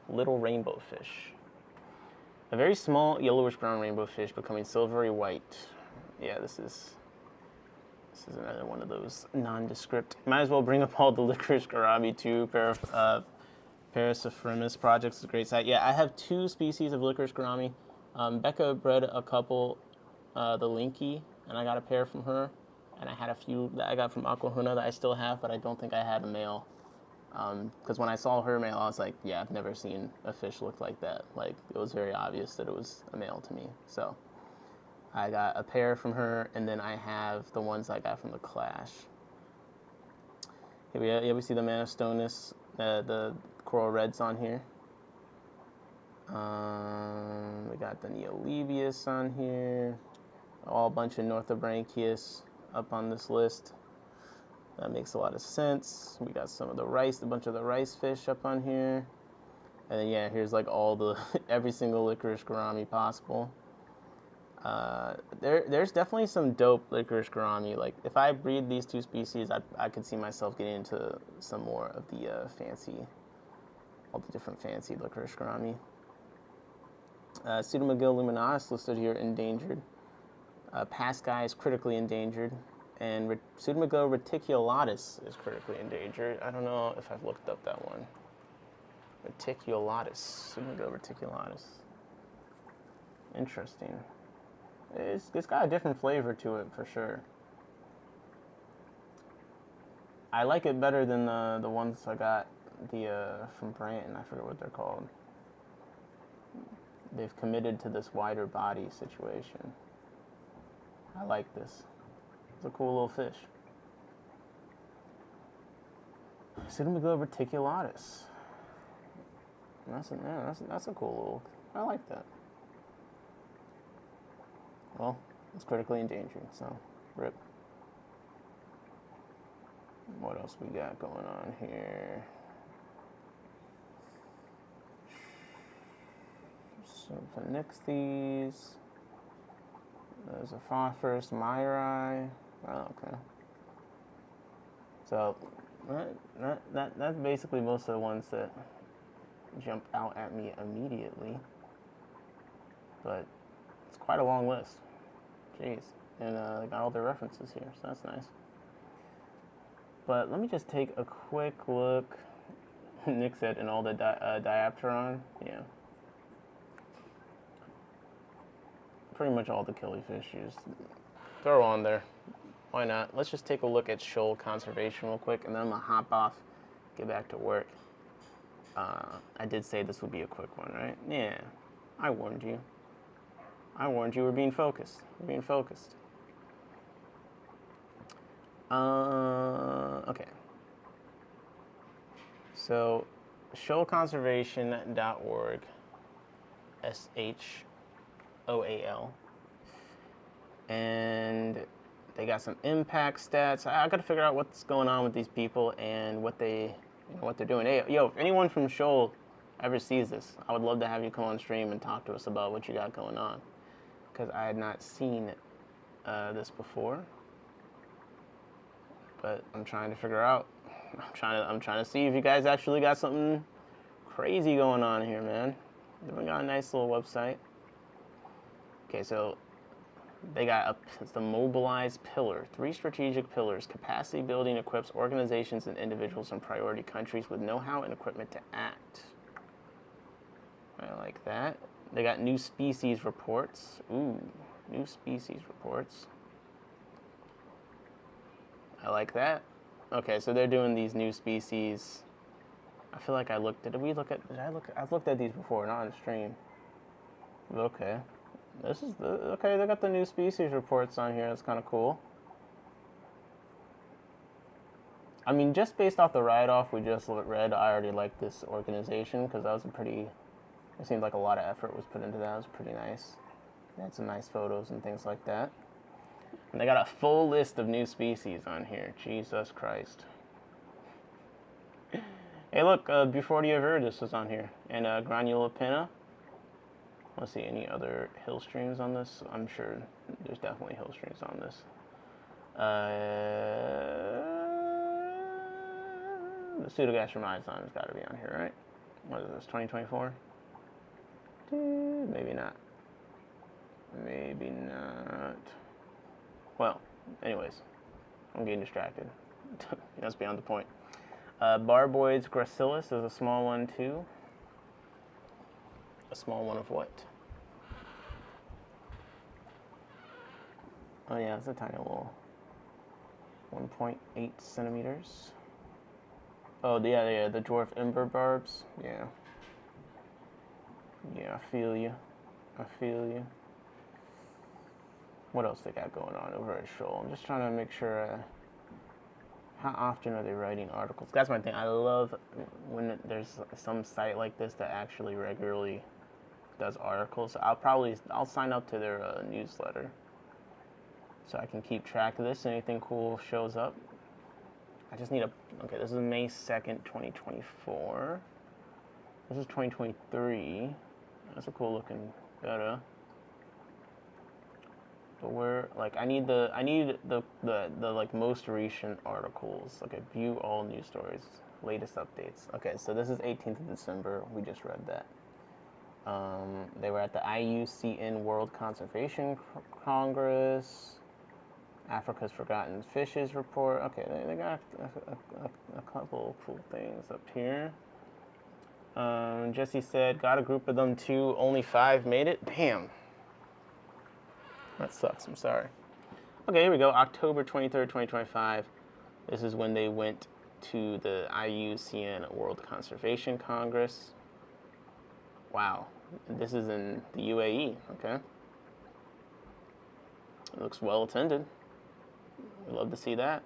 Little rainbow fish. A very small yellowish brown rainbow fish becoming silvery white. Yeah, this is This is another one of those nondescript. Might as well bring up all the licorice gourabi too. Parasiphragmus Projects is a great site. Yeah, I have 2 species of licorice gourami. Becca bred a couple, the Linky, and I got a pair from her. And I had a few that I got from Aquahuna that I still have, but I don't think I had a male. Because when I saw her male, I was like, yeah, I've never seen a fish look like that. Like, it was very obvious that it was a male to me. So I got a pair from her, and then I have the ones I got from the Clash. Here we see the Manastonus, the coral reds on here. We got the Neolebius on here. All a bunch of Northobranchius up on this list. That makes a lot of sense. We got some of the rice, a bunch of the rice fish up on here. And then, yeah, here's like all the, every single licorice gourami possible. There's definitely some dope licorice gourami. Like, if I breed these 2 species, I could see myself getting into some more of the all the different fancy licorice gourami. Pseudomygil luminatus listed here, endangered. Pascae is critically endangered. And Pseudomygil reticulatus is critically endangered. I don't know if I've looked up that one. Reticulatus. Pseudomygil reticulatus. Interesting. It's got a different flavor to it for sure. I like it better than the ones I got from Branton. I forget what they're called. They've committed to this wider body situation. I like this. It's a cool little fish. Pseudomygil reticulatus. That's a cool little. I like that. Well, it's critically endangered, so rip. What else we got going on here? Symphonixes. There's a Phosphorus myri. Oh, okay. So that's basically most of the ones that jump out at me immediately. But it's quite a long list. Jeez. And I got all their references here, so that's nice. But let me just take a quick look. Nick said, and all the Diapteron. Yeah. Pretty much all the killifish you just throw on there. Why not? Let's just take a look at shoal conservation real quick, and then I'm going to hop off, get back to work. I did say this would be a quick one, right? Yeah. I warned you. We're being focused. Okay. So, shoalconservation.org, SHOAL, and they got some impact stats. I got to figure out what's going on with these people and what they're doing. Hey, yo, if anyone from Shoal ever sees this, I would love to have you come on stream and talk to us about what you got going on, because I had not seen this before. But I'm trying to figure out. I'm trying to see if you guys actually got something crazy going on here, man. They got a nice little website. Okay, so they got it's the Mobilize pillar. 3 strategic pillars. Capacity building equips organizations and individuals in priority countries with know-how and equipment to act. I like that. They got new species reports. Ooh, new species reports. I like that. Okay, so they're doing these new species. I feel like I looked at. I've looked at these before, not on stream. Okay, okay. They got the new species reports on here. That's kind of cool. I mean, just based off the write-off we just read, I already like this organization, because that was it seemed like a lot of effort was put into that. It was pretty nice. They had some nice photos and things like that. And they got a full list of new species on here. Jesus Christ. Hey, look, Bufordia viridis is on here. And Granula pinna. Let's see, any other hill streams on this? I'm sure there's definitely hill streams on this. The Pseudogastromyzon has got to be on here, right? What is this, 2024? Maybe not. Maybe not. Well, anyways, I'm getting distracted. That's beyond the point. Barboids gracilis is a small one too. A small one of what? Oh yeah, it's a tiny little 1.8 centimeters. Oh yeah, the dwarf ember barbs. Yeah. Yeah, I feel you. What else they got going on over at SHOAL? I'm just trying to make sure. How often are they writing articles? That's my thing. I love when there's some site like this that actually regularly does articles. I'll sign up to their newsletter so I can keep track of this. Anything cool shows up. I just need okay, this is May 2nd, 2024. This is 2023. That's a cool looking photo. But where, like, I need the like most recent articles. Okay, view all news stories, latest updates. Okay, so this is 18th of December. We just read that. They were at the IUCN World Conservation Congress. Africa's Forgotten Fishes report. Okay, they got a couple of cool things up here. Jesse said, got a group of them too. Only 5 made it. Damn. That sucks. I'm sorry. Okay, here we go. October 23rd, 2025. This is when they went to the IUCN World Conservation Congress. Wow. This is in the UAE. Okay. It looks well attended. We love to see that.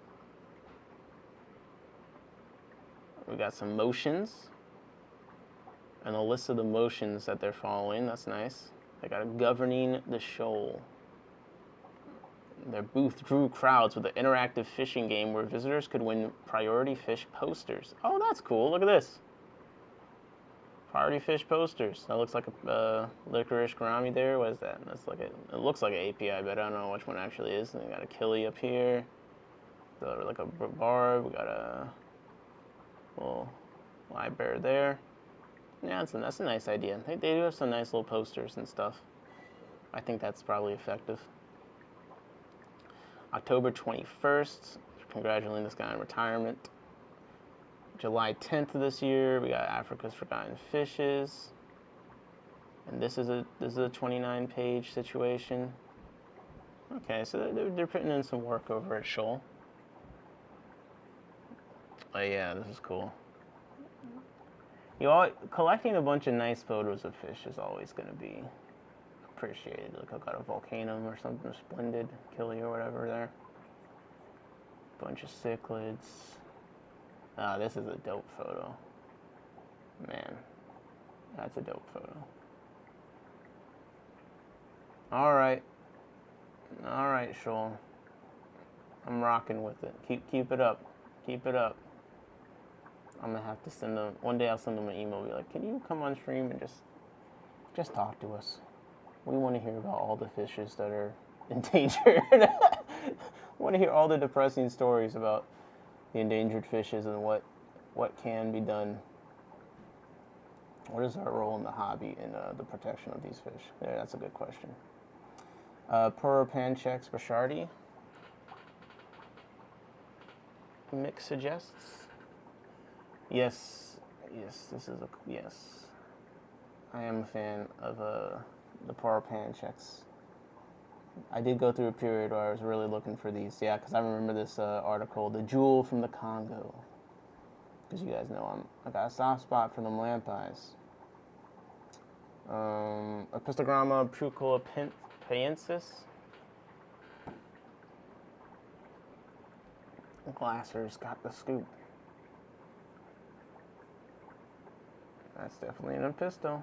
We got some motions and a list of the motions that they're following. That's nice. They got a governing the shoal. Their booth drew crowds with an interactive fishing game where visitors could win priority fish posters. Oh, that's cool. Look at this. Priority fish posters. That looks like a licorice gourami there. What is that? That's like it looks like an API, but I don't know which one actually is. And we got a killie up here. Like a barb. We got a little live bear there. Yeah, that's a nice idea. They do have some nice little posters and stuff. I think that's probably effective. October 21st, congratulating this guy on retirement. July 10th of this year, we got Africa's Forgotten Fishes. And this is a 29-page situation. Okay, so they're putting in some work over at SHOAL. Oh yeah, this is cool. Collecting a bunch of nice photos of fish is always going to be appreciated. Look, I've got a volcanum or something splendid, killie or whatever there. Bunch of cichlids. Ah, this is a dope photo. Man, that's a dope photo. All right, SHOAL. I'm rocking with it. Keep it up. Keep it up. I'm gonna have to send them. One day I'll send them an email. Be like, can you come on stream and just talk to us? We want to hear about all the fishes that are endangered. We want to hear all the depressing stories about the endangered fishes and what can be done. What is our role in the hobby in the protection of these fish? Yeah, that's a good question. Poropanchex bouchardi. Mick suggests. Yes, this is yes. I am a fan of the Poropanchex. I did go through a period where I was really looking for these. Yeah, because I remember this article, The Jewel from the Congo. Because you guys know I got a soft spot for them lamp eyes. Epistogramma prucolapensis. Glasser's got the scoop. That's definitely an episto.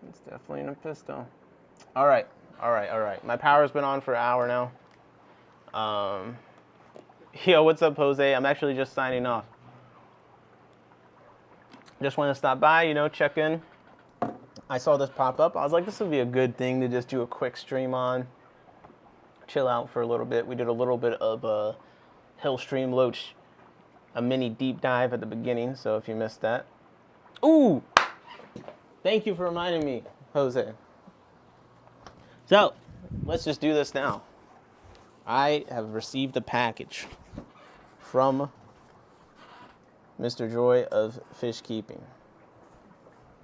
It's definitely an episto. All right. My power's been on for an hour now. Yo, what's up, Jose? I'm actually just signing off. Just want to stop by, check in. I saw this pop up. I was like, this would be a good thing to just do a quick stream on. Chill out for a little bit. We did a little bit of Hillstream Loach, a mini deep dive at the beginning, so if you missed that. Ooh! Thank you for reminding me, Jose. So, let's just do this now. I have received a package from Mr. Joy of Fish Keeping.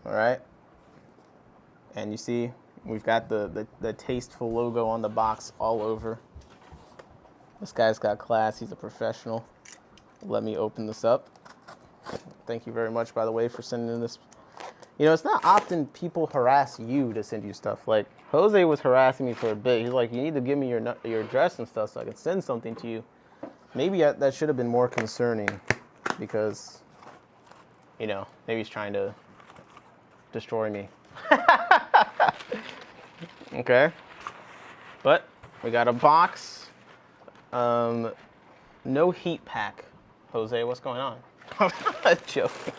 All right. And you see, we've got the tasteful logo on the box all over. This guy's got class. He's a professional. Let me open this up. Thank you very much, by the way, for sending in this. You know, it's not often people harass you to send you stuff. Like, Jose was harassing me for a bit. He's like, you need to give me your address and stuff so I can send something to you. Maybe that should have been more concerning because, you know, maybe he's trying to destroy me. Okay. But we got a box. No heat pack. Jose, what's going on? I'm not joking.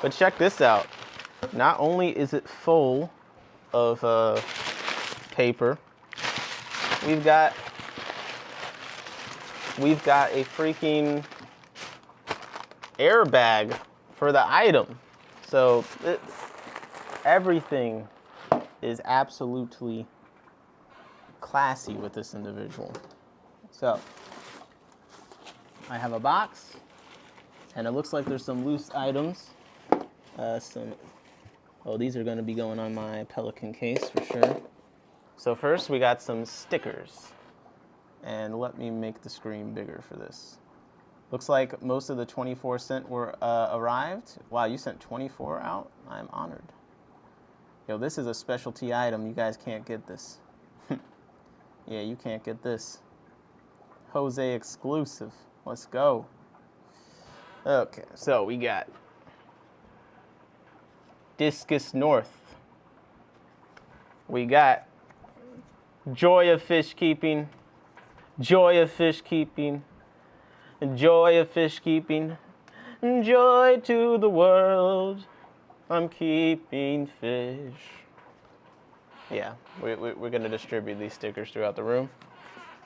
But check this out. Not only is it full of paper, we've got a freaking airbag for the item. So everything is absolutely classy with this individual. So I have a box, and it looks like there's some loose items. These are going to be going on my Pelican case for sure. So first we got some stickers, and let me make the screen bigger for this. Looks like most of the 24-cent were arrived. Wow, you sent 24 out? I'm honored. Yo, this is a specialty item. You guys can't get this. Yeah, you can't get this. Jose exclusive. Let's go. Okay, so we got Discus North. We got Joy of Fish Keeping. Joy of Fish Keeping. Joy of Fish Keeping. Joy to the world. I'm keeping fish. Yeah, we're going to distribute these stickers throughout the room.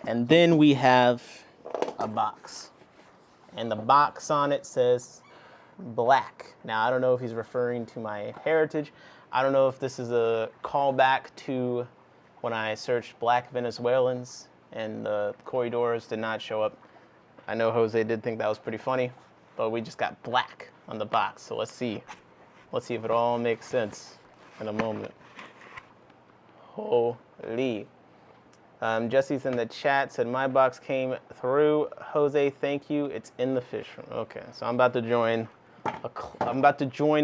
And then we have a box. And the box on it says black. Now, I don't know if he's referring to my heritage. I don't know if this is a callback to when I searched black Venezuelans and the corridors did not show up. I know Jose did think that was pretty funny, but we just got black on the box. So let's see. Let's see if it all makes sense in a moment. Holy. Jesse's in the chat, said my box came through. Jose, thank you. It's in the fish room. Okay, so I'm about to join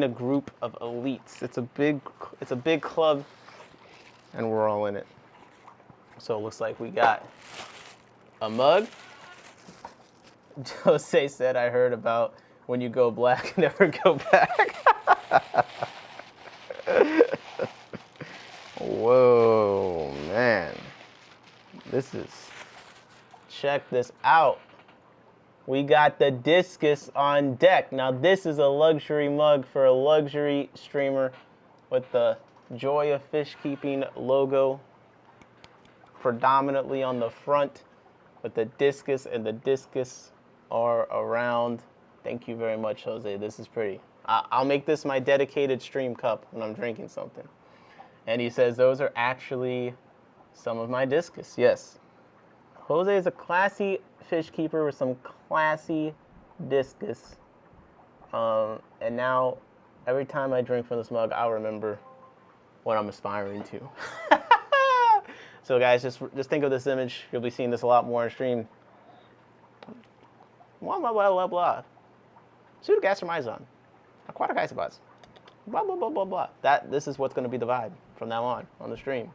a group of elites. It's a big club, and we're all in it. So it looks like we got a mug. Jose said, I heard about when you go black, never go back. Whoa, man. Check this out. We got the Discus on deck. Now this is a luxury mug for a luxury streamer with the Joy of Fish Keeping logo predominantly on the front with the Discus, and the Discus are around. Thank you very much, Jose. This is pretty. I'll make this my dedicated stream cup when I'm drinking something. And he says those are actually some of my Discus. Yes. Jose is a classy fish keeper with some classy Discus. And now, every time I drink from this mug, I'll remember what I'm aspiring to. So guys, just think of this image. You'll be seeing this a lot more on stream. Blah, blah, blah, blah, blah. Pseudogastromyzon. Aquatic isopods. Blah, blah, blah, blah, blah. This is what's going to be the vibe from now on the stream.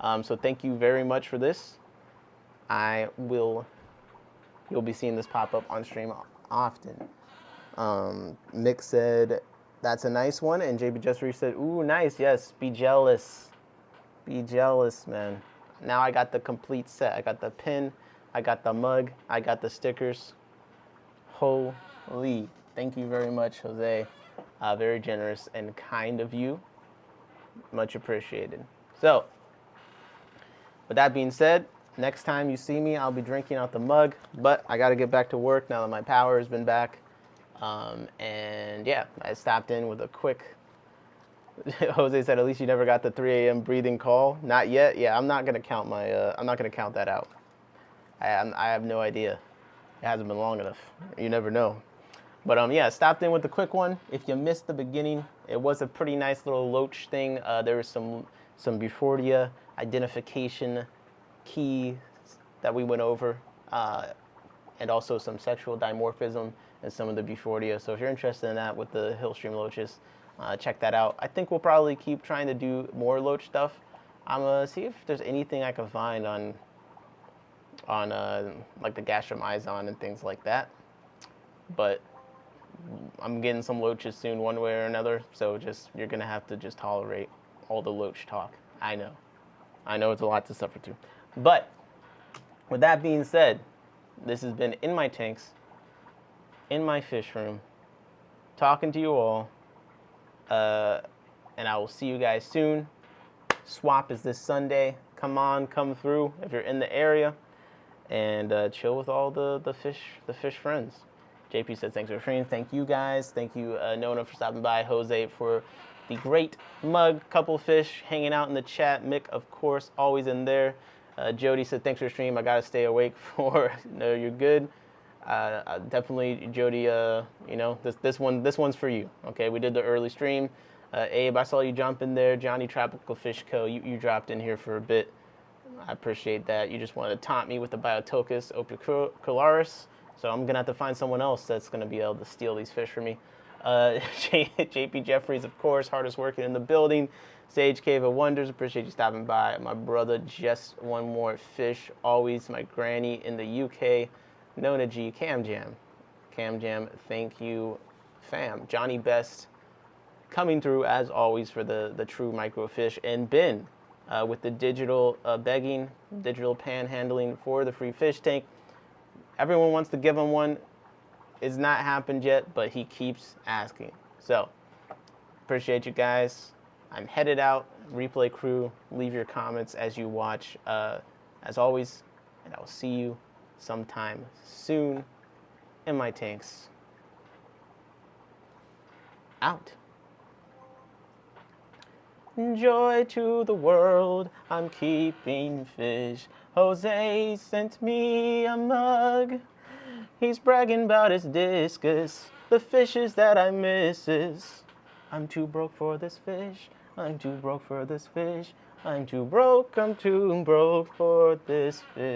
So thank you very much for this. You'll be seeing this pop up on stream often. Mick said, that's a nice one. And JB Jeffrey said, ooh, nice. Yes, be jealous. Be jealous, man. Now I got the complete set. I got the pin. I got the mug. I got the stickers. Holy. Thank you very much, Jose. Very generous and kind of you. Much appreciated. So, with that being said, next time you see me, I'll be drinking out the mug, but I got to get back to work now that my power has been back. And yeah, I stopped in with a quick, Jose said, at least you never got the 3 a.m. breathing call. Not yet. Yeah, I'm not going to count that out. I have no idea. It hasn't been long enough. You never know. But yeah, stopped in with the quick one. If you missed the beginning, it was a pretty nice little loach thing. There was some Bufordia identification keys that we went over, and also some sexual dimorphism in some of the Bufordia. So if you're interested in that with the Hillstream loaches, check that out. I think we'll probably keep trying to do more loach stuff. I'm gonna see if there's anything I can find on like the gastromyzon and things like that. But I'm getting some loaches soon one way or another, so just you're gonna have to just tolerate all the loach talk. I know it's a lot to suffer through. But with that being said, this has been In My Tanks, in my fish room, talking to you all, and I will see you guys soon. Swap is this Sunday. Come on, come through if you're in the area, and chill with all the fish friends. JP said thanks for the stream. Thank you guys. Thank you Nona for stopping by. Jose for the great mug. Couple fish hanging out in the chat. Mick, of course, always in there. Jody said thanks for the stream. I gotta stay awake for. No, you're good. Definitely, Jody. You know this one's for you. Okay, we did the early stream. Abe, I saw you jump in there. Johnny Tropical Fish Co. You dropped in here for a bit. I appreciate that. You just wanted to taunt me with the Biotochus opicularis. So I'm going to have to find someone else that's going to be able to steal these fish for me. JP Jeffries, of course, hardest working in the building. Sage Cave of Wonders, appreciate you stopping by. My brother, just one more fish. Always my granny in the UK. Nona G, Cam Jam. Cam Jam, thank you, fam. Johnny Best coming through, as always, for the true microfish. And Ben with the digital begging, digital panhandling for the free fish tank. Everyone wants to give him one. It's not happened yet, but he keeps asking. So, appreciate you guys. I'm headed out. Replay crew, leave your comments as you watch. As always, and I will see you sometime soon in my tanks. Out. Joy to the world, I'm keeping fish. Jose sent me a mug. He's bragging about his discus, the fishes that I misses. I'm too broke for this fish. I'm too broke for this fish. I'm too broke for this fish.